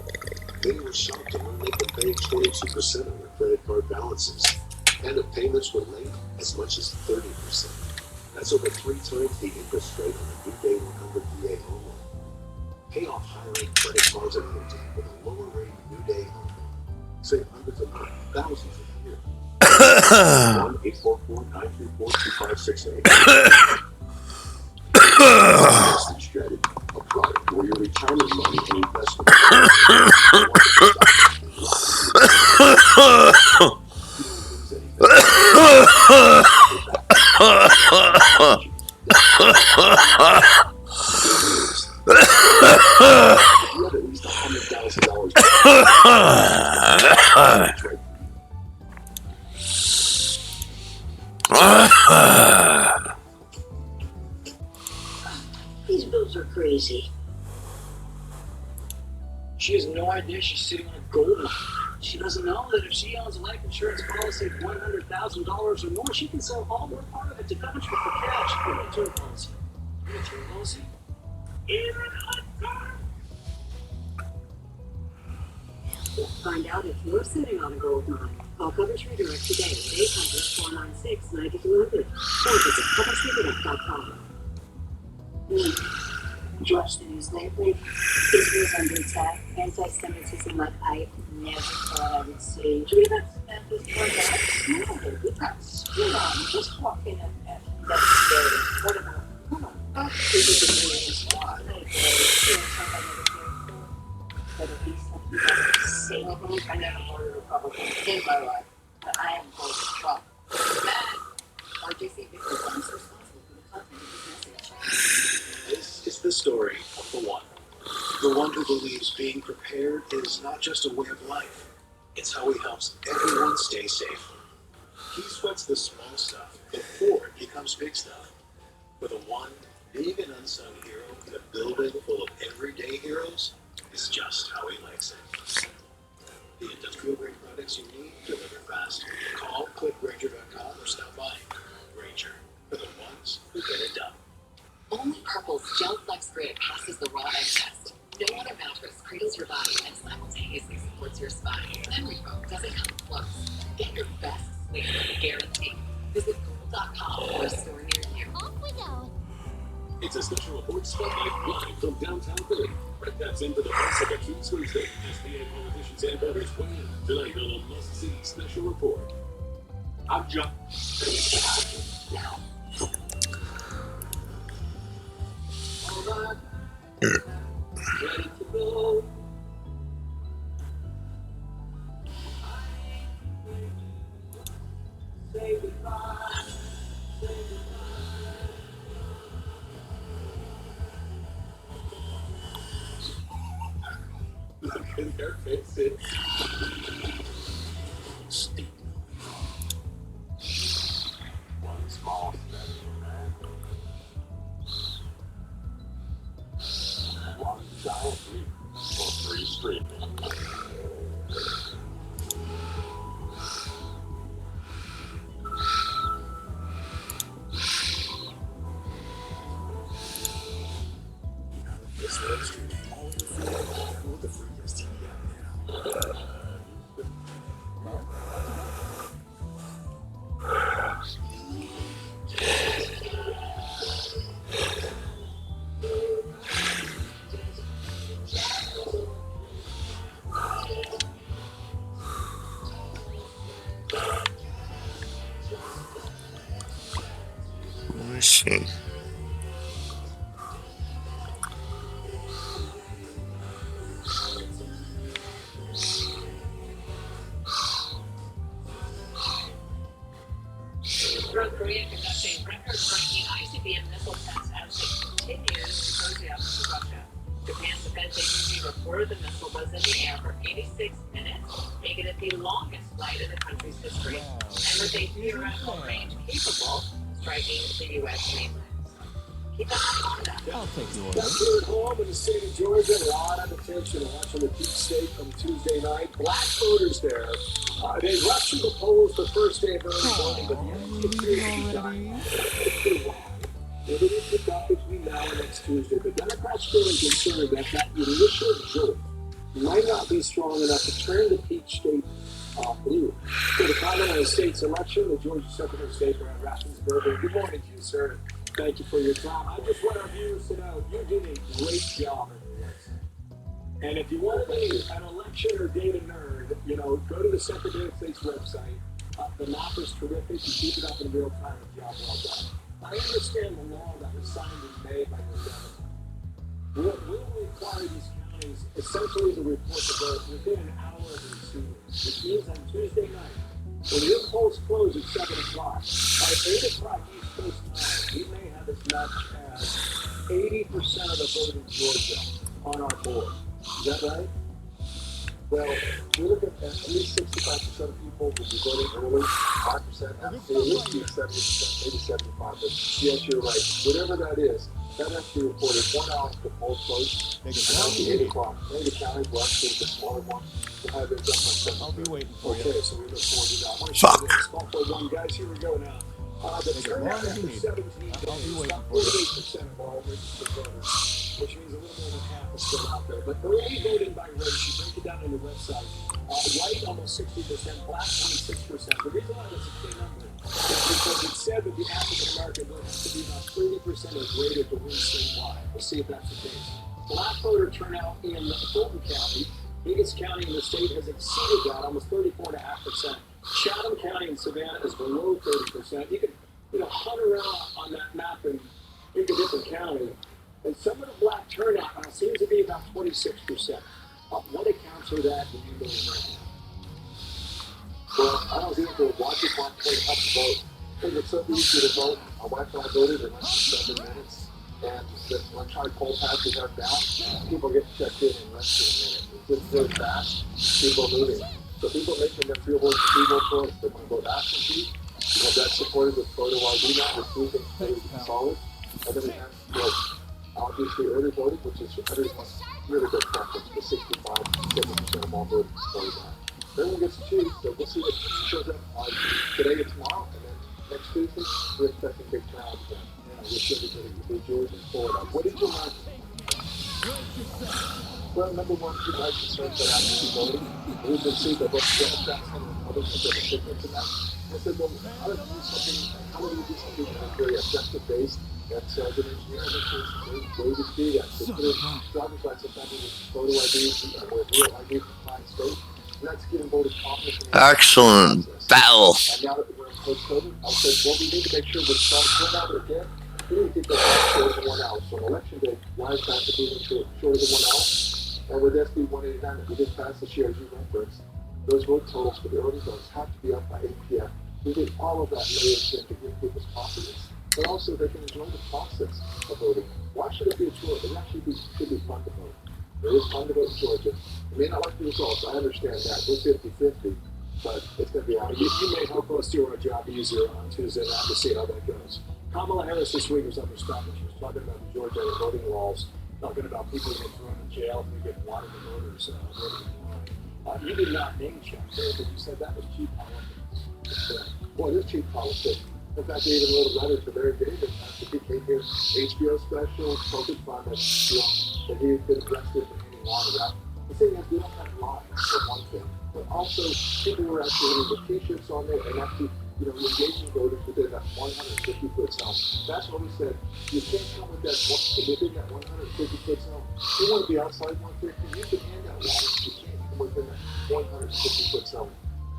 Many were shocked to learn they could pay 22% on their credit card balances, and if payments were late, as much as 30%. That's over 3 times the interest rate on a New Day 100 VA home loan. Pay off high-rate credit cards at any time with a lower-rate New Day home loan. Save hundreds of thousands a year. 1-844-934-2568. Investing strategy, a product where your retirement money and investment. You have at least $100,000. These bills are crazy. She has no idea she's sitting on a gold mine. She doesn't know that if she owns a life insurance policy of $100,000 or more, she can sell all or part of it to cover for cash. What a term policy. What a term policy. Find out if you're sitting on a gold mine. Call Coverage Redirect today at 800-496-9200 or visit CoverageRedirect.com. Watch the news lately. Israel's under attack. Anti-Semitism like I never thought I would see. Do we have this for that? No, that's just walking in there. That's scary. What about? Come on. This is a really spot. But at least I never voted Republican in my life, but I am voting Trump. RJC because I'm responsible for the content of this message. This is the story of the one who believes being prepared is not just a way of life, it's how he helps everyone stay safe. He sweats the small stuff before it becomes big stuff. For the one, being an unsung hero in a building full of everyday heroes is just how he likes it. The industrial grade products you need deliver fast. Call, click Granger.com or stop by. Granger, for the ones who get it done. Only Purple's Gel Flex Grid passes the raw egg test. No other mattress cradles your body and simultaneously supports your spine. Memory foam doesn't come close. Get your best sleep guarantee. Visit Google.com or a store near you. Off we go. It's a special report spotlight live from downtown Philly. Red taps into the voice of a Kings Wednesday. SBA politicians and voters weigh in tonight on a must-see special report. I'm John. Now. All right. Ready to go. Say goodbye. Say goodbye. Look at their faces. Steep. One small step for man. One giant leap for free streaming. This web streaming all the free with the free STD app now. Let me see. North Korea conducting record-breaking ICBM missile tests as it continues to cozy up to Russia. Japan's defense agency reported the missile was in the air for 86 minutes, making it the longest flight in the country's history, and with a theoretical range capable of striking the U.S. mainland. Keep an eye on that. I'll take the Back order. here at home in the state of Georgia, a lot of attention watching the deep state from Tuesday night. Black voters there. They rushed to the polls the first day of early voting, but the evidence appears to be dying. Everything picked up between now and next Tuesday. The Democrats still are concerned that that initial jolt might not be strong enough to turn the peach state blue. For the Commonwealth States election, the Georgia Secretary of State, Brad Raffensperger. Good morning to you, sir. Thank you for your time. I just want our viewers to know you did a great job in this. And if you want to be an election or data nerd, you know, go to the Secretary of State's website. The map is terrific. You keep it up in real time. A job well done. I understand the law that was signed in May by your governor. Will require these counties essentially to report the vote within an hour of the receiver, which means on Tuesday night, when your polls close at 7 o'clock, by 8 o'clock East Coast time, we may have as much as 80% of the vote in Georgia on our board. Is that right? Well, we look at least 65% of people will be voting early, 5%, at least 70%, maybe 75%. But yes, you're right. Whatever that is, that has to be reported 1 hour before polls close. And at 8 o'clock, maybe the counties will actually, the smaller ones, will have it done by 7. I'll be waiting for you. Okay, so we look forward to that. I want to Fuck. show you this call for one, guys. Here we go now. The Take as turnout long as you after need. 17 days, I'll be waiting about for you. 48% of all registered voters, which means a little more than half is still out there. But early voting by race, you break it down on the website. White, almost 60%, black, 26%. The reason why that's a key number is because it said that the African American vote has to be about 30% or greater to win statewide. We'll see if that's the case. Black voter turnout in Fulton County, biggest county in the state, has exceeded that, almost 34.5%. Chatham County in Savannah is below 30%. You can, hunt around on that map and pick a different county. And some of the black turnout now seems to be about 26%. What accounts for that do you know right now? Well, I don't think we'll watch it want to up to vote. Because it's so easy to vote. My wife and I voted in less than 7 minutes. And when I tried poll patches are down, people get checked in less than a minute. It's just very fast. People are moving. So people making their free vote choice. They want to vote absentee. Because that's supported with photo ID now. We're proving pretty solid. And then we have obviously early voting, which is everyone's really good preference. The 65-70% of all voters voted that. Everyone gets to choose, so we'll see what shows up today and tomorrow, and then next Tuesday we're expecting big crowds again. Wish everybody would be Georgia and Florida. What did you learn? Well, number one, people have concerns about absentee voting. We've been seeing that both Democrats and Republicans have a difference in that. I said, well, how do we do something very objective-based? That's an engineer, there's ways to do that. So put in driver's license, with photo ID, or real ID from client state. And that's giving voters confidence in the Excellent battle. And now that we're in post-COVID, I said, well, we need to make sure we're strong turnout again. We need to keep that shorter than 1 hour. So on election day, why is that to be shorter than 1 hour? And with SB 189 that we did pass this year, as you referenced, those vote totals for the early votes have to be up by 8 p.m. We did all of that layers in to give people's confidence. But also they can enjoy the process of voting. Why should it be a chore? It actually should be fun to vote. It is fun to vote in Georgia. You may not like the results. I understand that. We're 50-50, but it's going to be all right. You may help us do our job easier on Tuesday night to see how that goes. Kamala Harris this week was under stoppage. She was talking about the Georgia voting laws, talking about people getting thrown in jail if they get water to voters voting in line. You did not name check there, but you said that was cheap politics. Boy, this cheap politics. In fact, they even wrote a letter to Larry David after he came here, HBO special, focused on that, that he had been arrested for hanging water out. The thing is, we don't have lies, for one thing, but also people were actually having the t-shirts on there and actually, engaging voters within that 150-foot zone. That's what we said. You can't come with that within that 150-foot zone. You want to be outside 150, you can hand out lines. You can't come within that 150-foot zone.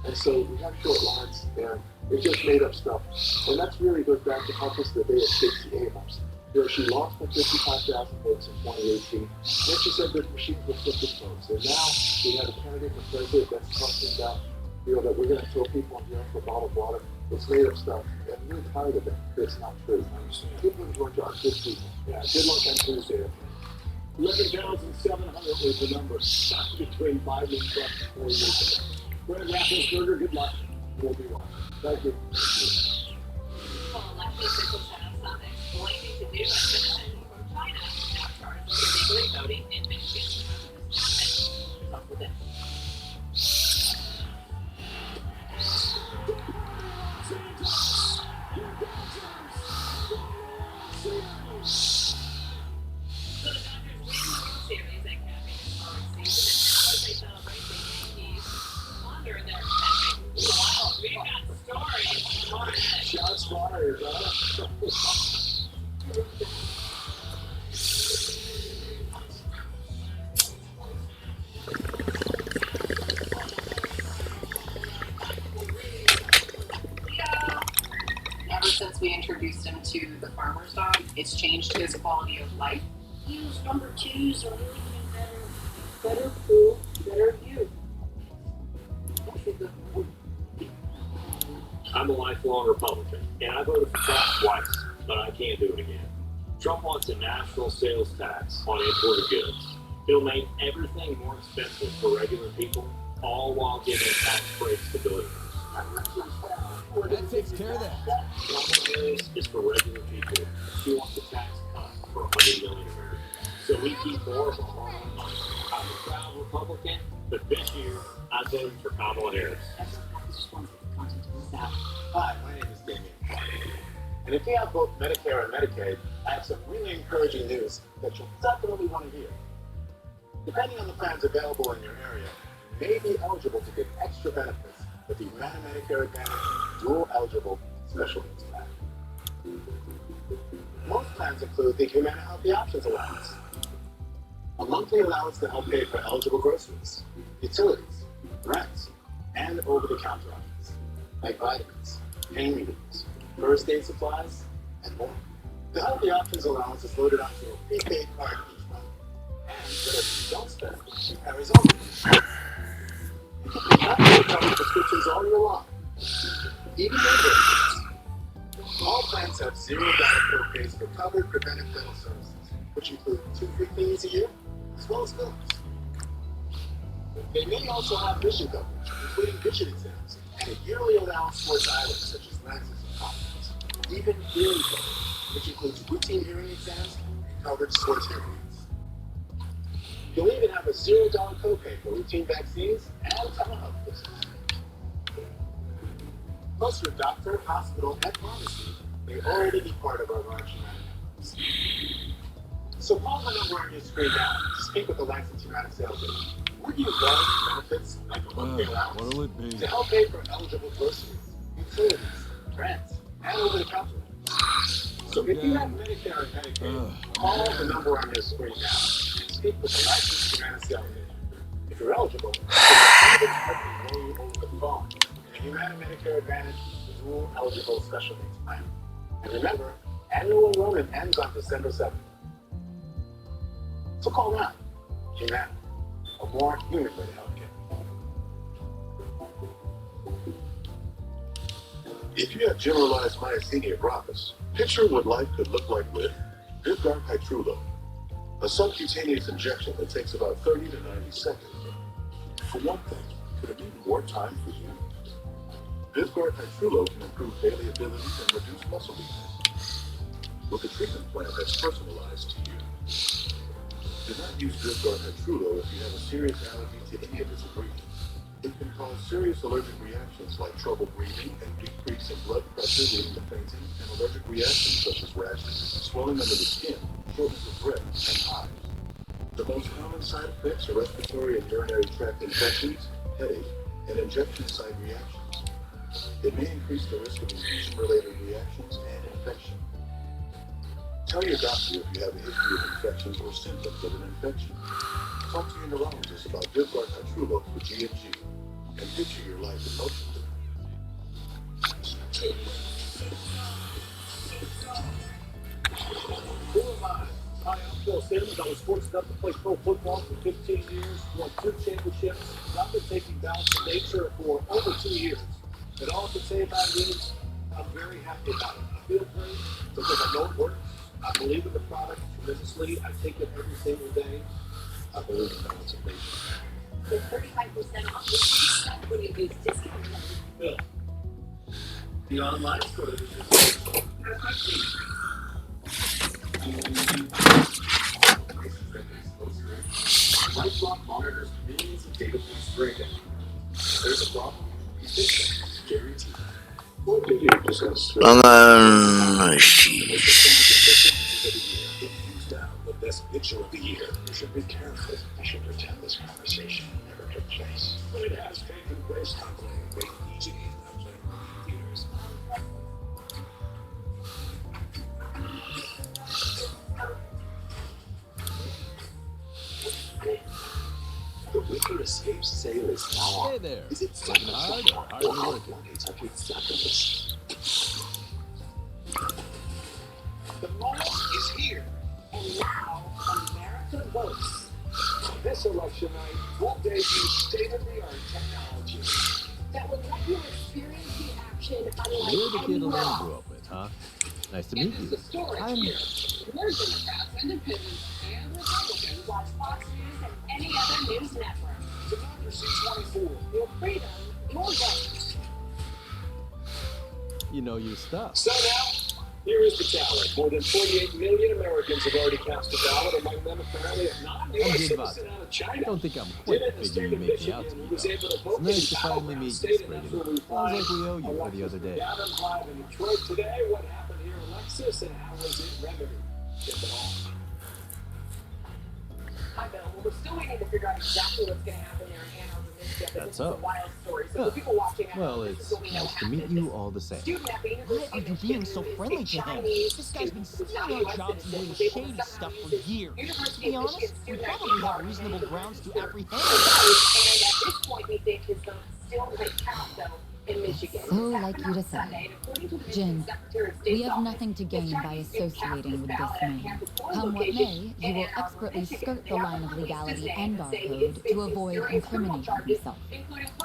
And so we have short lines, and it just made up stuff. And that's really goes back to help us the day of Stacey Abrams. She lost by 55,000 votes in 2018. Then she said that machines would flip the votes. And now we have a candidate for president that's talking about, that we're going to throw people in jail for a bottle of water. It's made up stuff. And we're tired of it. It's not true. People in Georgia are good people. Yeah, good luck on Tuesday. 11,700 was the number. Between Biden and Trump 4 years ago. Brad Raffensperger, good luck. We'll be watching. Thank you. Well, election officials have some explaining to do as citizens from China now charged with illegally voting in Michigan. Results with it. Squire, Ever since we introduced him to the farmer's dog, it's changed his quality of life. Use number twos are really better food, better view. I'm a lifelong Republican, and I voted for Trump twice, but I can't do it again. Trump wants a national sales tax on imported goods. He'll make everything more expensive for regular people, all while giving tax breaks to billionaires. That takes care of that. Kamala Harris is for regular people. She wants a tax cut for 100 million Americans. So we keep more of our hard-earned money. I'm a proud Republican, but this year I voted for Kamala Harris. Hi, my name is Damien. And if you have both Medicare and Medicaid, I have some really encouraging news that you'll definitely want to hear. Depending on the plans available in your area, you may be eligible to get extra benefits with the Humana Medicare Advantage Dual Eligible Special Needs Plan. Most plans include the Humana Healthy Options Allowance, a monthly allowance to help pay for eligible groceries, utilities, rent, and over-the-counter options, like vitamins, pain relievers, first aid supplies, and more. The Healthy Options Allowance is loaded onto a prepaid card each month, and whatever you don't spend, it carries over. You can continue cover prescriptions all year long, even your all plans have $0 co-pays for covered preventive dental services, which include 2 free cleanings a year, as well as fillers. They may also have vision coverage, including vision exams, and a yearly allowance for items such as lenses and contacts. Even hearing coverage, which includes routine hearing exams and coverage towards hearing aids. You'll even have a $0 copay for routine vaccines and telehealth visits. Plus, your doctor, hospital, and pharmacy may already be part of our large networks. So call the number on your screen now to speak with a licensed Humana sales agent. Would you love benefits like a monthly allowance What'll it be? to help pay for eligible groceries, utilities, rent, and over-the-counter? So if you have Medicare and Medicaid, call the number on your screen now and speak with a licensed Humana sales agent. If you're eligible, the attendants can know you over the phone. And Humana Medicare Advantage Dual Eligible Special Needs Plan. And remember, annual enrollment ends on December 7th. So call now. Humana, a more human way to healthcare. If you have generalized myasthenia gravis, picture what life could look like with Vyvgart Hytrulo, a subcutaneous injection that takes about 30 to 90 seconds. For one thing, could it be more time for you? Vyvgart Hytrulo can improve daily abilities and reduce muscle weakness with a treatment plan that's personalized to you. Do not use Vyvgart Hytrulo if you have a serious allergy to any of its ingredients. It can cause serious allergic reactions like trouble breathing and decrease in blood pressure leading to fainting, and allergic reactions such as rashes, swelling under the skin, shortness of breath, and hives. The most common side effects are respiratory and urinary tract infections, headache, and injection site reactions. It may increase the risk of infusion-related reactions and infection. Tell your doctor if you have a history of infections or symptoms of an infection. Talk to your neurologist about Vyvgart Hytrulo for G&G and picture your life in motion. Who am I? Hi, I'm Phil Simmons. I was fortunate enough to play pro football for 15 years, won 2 championships. I've been taking balance to nature for over 2 years. And all I can say about it is, I'm very happy about it. I feel great because I know it works. I believe in the product tremendously. I take it every single day. I believe in balance of nature. With 35% off this when you use discount code. Yeah. The online store is LifeLock monitors millions of data points per day. If there's a problem, we fix it. Guaranteed. What do you discuss? The best picture of the year. You should be careful. I should pretend this conversation never took place. But it has taken place. I'm playing great easy. I'm playing computers. this now on. Hey there. Is it Working hard or hardly working? The moment is here, and now America votes. This election night, we'll debut state-of-the-art technology That would let you experience the action unlike You're the kid anywhere Elaine else. grew up with, huh? Nice to And meet there's you. a story I'm here. More Democrats, independents, and Republicans watch Fox News and any other news network. Democracy 24. Your freedom, your right. You know your stuff. So now, here is the tally. More than 48 million Americans have already cast a ballot, among them apparently a I'm non-U.S. good citizen about out of I China. don't think I'm quite Did the it in the figure state you of make me out Michigan, to be, who was though. able to vote It's in nice to the finally battleground meet you, state, and Spriggan. that's where we Sounds like find we owe you for the other Alexis day. McAdams live in Detroit today. What happened here, Alexis, and how was it remedied, if at all? Hi, Bill. Well, we're still waiting to figure out exactly what's going to happen there in Ann Arbor, Michigan. But That's this is a so. wild story. So Huh. for people watching at Well, home, this is it's what we know nice to meet happened. you all the same. Student at the Why University are of you being Michigan so who is friendly a to him? Chinese This guy's been student who's stealing not our a US jobs and citizen, doing was able to shady somehow stuff use for his years. To University be of honest, Michigan we student ID probably have card reasonable and grounds to register apprehend for him. vote. And at this point, we think his vote still might count, though, in Michigan. So This like happened you to on say. Sunday, and according to the Jen, Michigan Secretary of We State's have office, nothing to gain by associating with this man. Come what may, you will expertly skirt the line of legality and our code to avoid incriminating himself.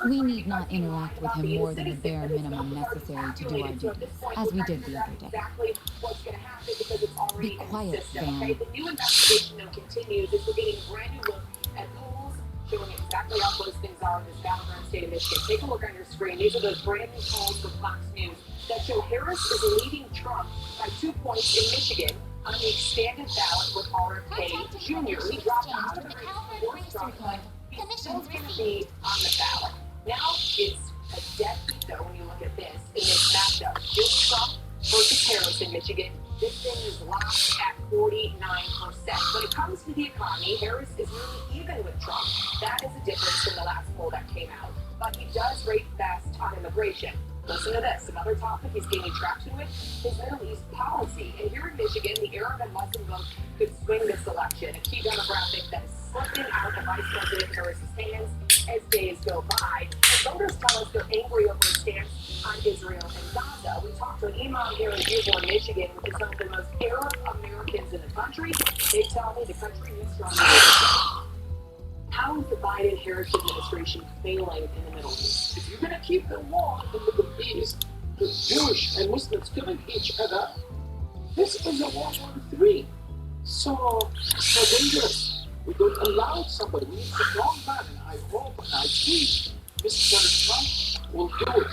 We need not interact with him more than the bare minimum necessary to do our duties, as we did the other day. Exactly what's going to happen because it's already Be in the quiet, system. Van. Okay, the new investigation though continues. We're getting a brand new look at polls showing exactly how close things are in this battleground state of Michigan. Take a look on your screen. These are those brand new polls from Fox News that show Harris is leading Trump by 2 points in Michigan on the expanded ballot with RFK Jr. He dropped out of the race before Trump, but he's still going to be on the ballot. Now it's a dead heat, though, when you look at this in this matchup. Just Trump versus Harris in Michigan. This thing is locked at 49%. When it comes to the economy, Harris is nearly even with Trump. That is a difference from the last poll that came out. But he does rate best on immigration. Listen to this. Another topic he's gaining traction with is Middle East policy. And here in Michigan, the Arab and Muslim vote could swing this election, a key demographic that is slipping out of Vice President Harris's hands as days go by. And voters tell us they're angry over his stance on Israel and Gaza. We talked to an imam here in Dearborn, Michigan, which is some of the most Arab Americans in the country. They tell me the country needs strong leadership. How is the Biden-Harris administration failing in the Middle East? If you're going to keep the war in the Middle East, the Jewish and Muslims killing each other, this is a World War III. So dangerous. We don't allow somebody. We need a strong man, and I hope and I think Mr. Trump will do it.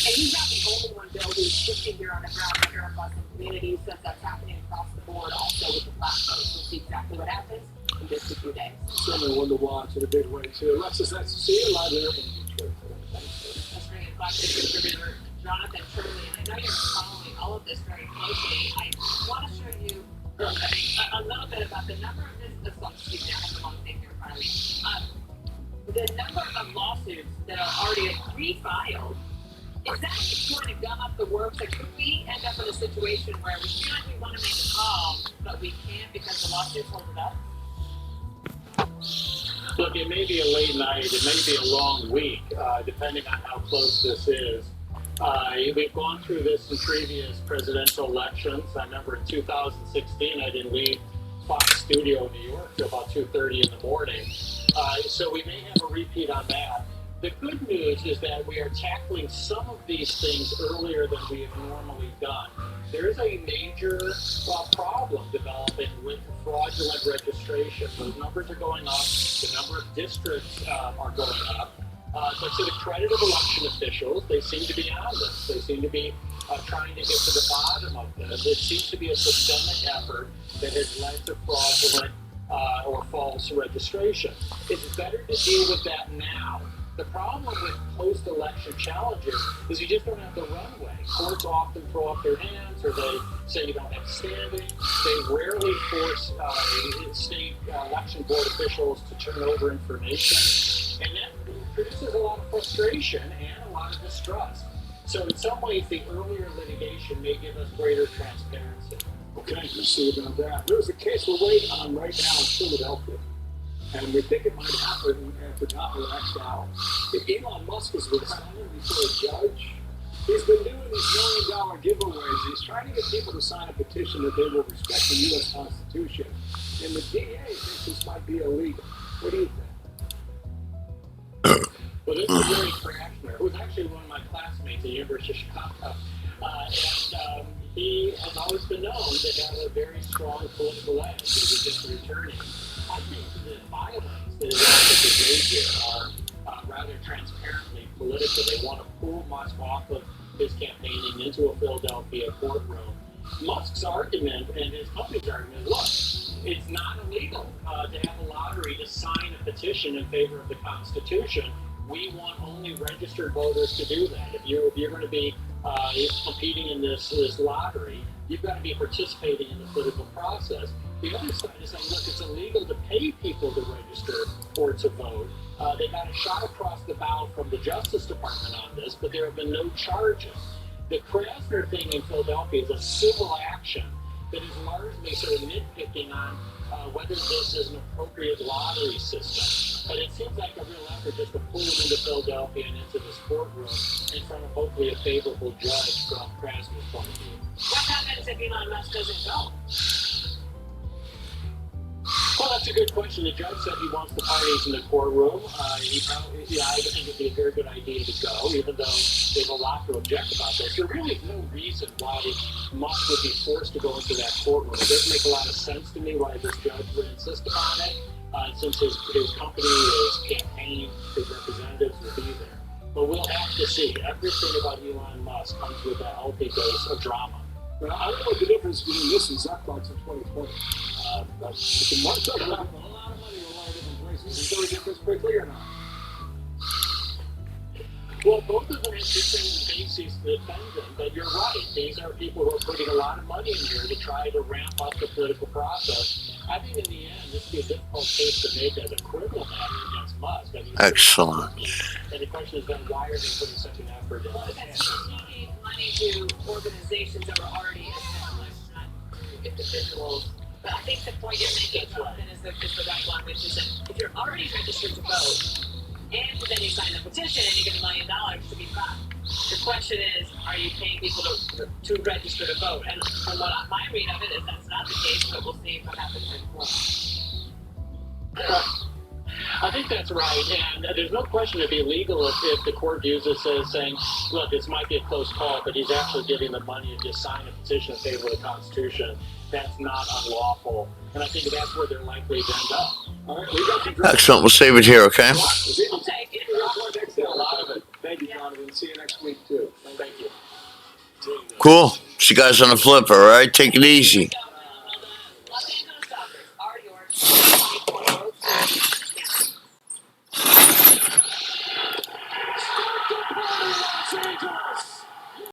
And he's not the only one, Bill, who's shifting here on the ground in Arab Muslim communities. Says that's happening across the board, also with the black folks. We'll see exactly what happens in just a few days. Certainly wonder why in a big way, too. Alexis, nice to see you live there in Detroit. That's great. Fox News contributor Jonathan Turley, and I know you're following all of this very closely. I want to show you a little bit about the number of this excuse me, I have the wrong thing here in front of me. The number of lawsuits that are already refiled. Is that going to gum up the works? Like, could we end up in a situation where we feel like we want to make a call, but we can't because the lawsuits hold it up? Look, it may be a late night, it may be a long week, depending on how close this is. We've gone through this in previous presidential elections. I remember in 2016, I didn't leave Fox Studio in New York till about 2:30 in the morning. So we may have a repeat on that. The good news is that we are tackling some of these things earlier than we have normally done. There is a major problem developing with fraudulent registration. Those numbers are going up. The number of districts are going up. But to the credit of election officials, they seem to be on this. They seem to be trying to get to the bottom of this. It seems to be a systemic effort that has led to fraudulent or false registration. It's better to deal with that now. The problem with post-election challenges is you just don't have the runway. Courts often throw up their hands, or they say you don't have standing. They rarely force state election board officials to turn over information, and that produces a lot of frustration and a lot of distrust. So in some ways, the earlier litigation may give us greater transparency. Okay, let's see about that. There's a case we're waiting on right now in Philadelphia. And we think it might happen at the top of the next hour. If Elon Musk has been signing before a judge, he's been doing these $1 million giveaways. He's trying to get people to sign a petition that they will respect the U.S. Constitution. And the DA thinks this might be illegal. What do you think? Well, this is Gary Krashner, who was actually one of my classmates at the University of Chicago. And he has always been known to have a very strong political edge as a district attorney. I think the violence that his office has made here are rather transparently political. They want to pull Musk off of his campaigning into a Philadelphia courtroom. Musk's argument and his company's argument, look, it's not illegal to have a lottery to sign a petition in favor of the Constitution. We want only registered voters to do that. If you're going to be competing in this lottery, you've got to be participating in the political process. The other side is saying, look, it's illegal to pay people to register or to vote. They got a shot across the bow from the Justice Department on this, but there have been no charges. The Krasner thing in Philadelphia is a civil action that is largely sort of nitpicking on whether this is an appropriate lottery system. But it seems like a real effort just to pull them into Philadelphia and into this courtroom in front of hopefully a favorable judge from Krasner's point of view. What happens if Elon Musk doesn't go? Well, that's a good question. The judge said he wants the parties in the courtroom. I think it'd be a very good idea to go, even though there's a lot to object about this. There really is no reason why Musk would be forced to go into that courtroom. It doesn't make a lot of sense to me why this judge would insist upon it, since his company, his campaign, his representatives will be there. But we'll have to see. Everything about Elon Musk comes with a healthy dose of drama. Well, I don't know what the difference between this and Zuckerberg's in 2020. The Musk talking about a lot of money in a lot of different places. Is there a difference quickly or not? Well, both of them have different bases to defend them, but you're right. These are people who are putting a lot of money in here to try to ramp up the political process. I think in the end, this would be a difficult case to make as a criminal matter against Musk. I mean, Excellent. and the question is then, why are they putting such an effort in Well, that's just you gave money to organizations that were already established, not individuals. But I think the point you're making, Jonathan, is the right one, which is that if you're already registered to vote, and then you sign the petition and you get $1 million to be fine. The question is, are you paying people to register to vote? And from what my read of it is that's not the case, but we'll see what happens in court. I think that's right, and there's no question it'd be illegal if the court views this as saying, look, this might be a close call, but he's actually giving the money to just sign a petition in favor of the Constitution. That's not unlawful, and I think that's where they're likely to end up. All right, we got some Excellent. We'll save it here, okay? I'll take it. a lot of it. Thank you, Jonathan. See you next week, too. Thank you. Cool. See you guys on the flip, all right? Take it easy.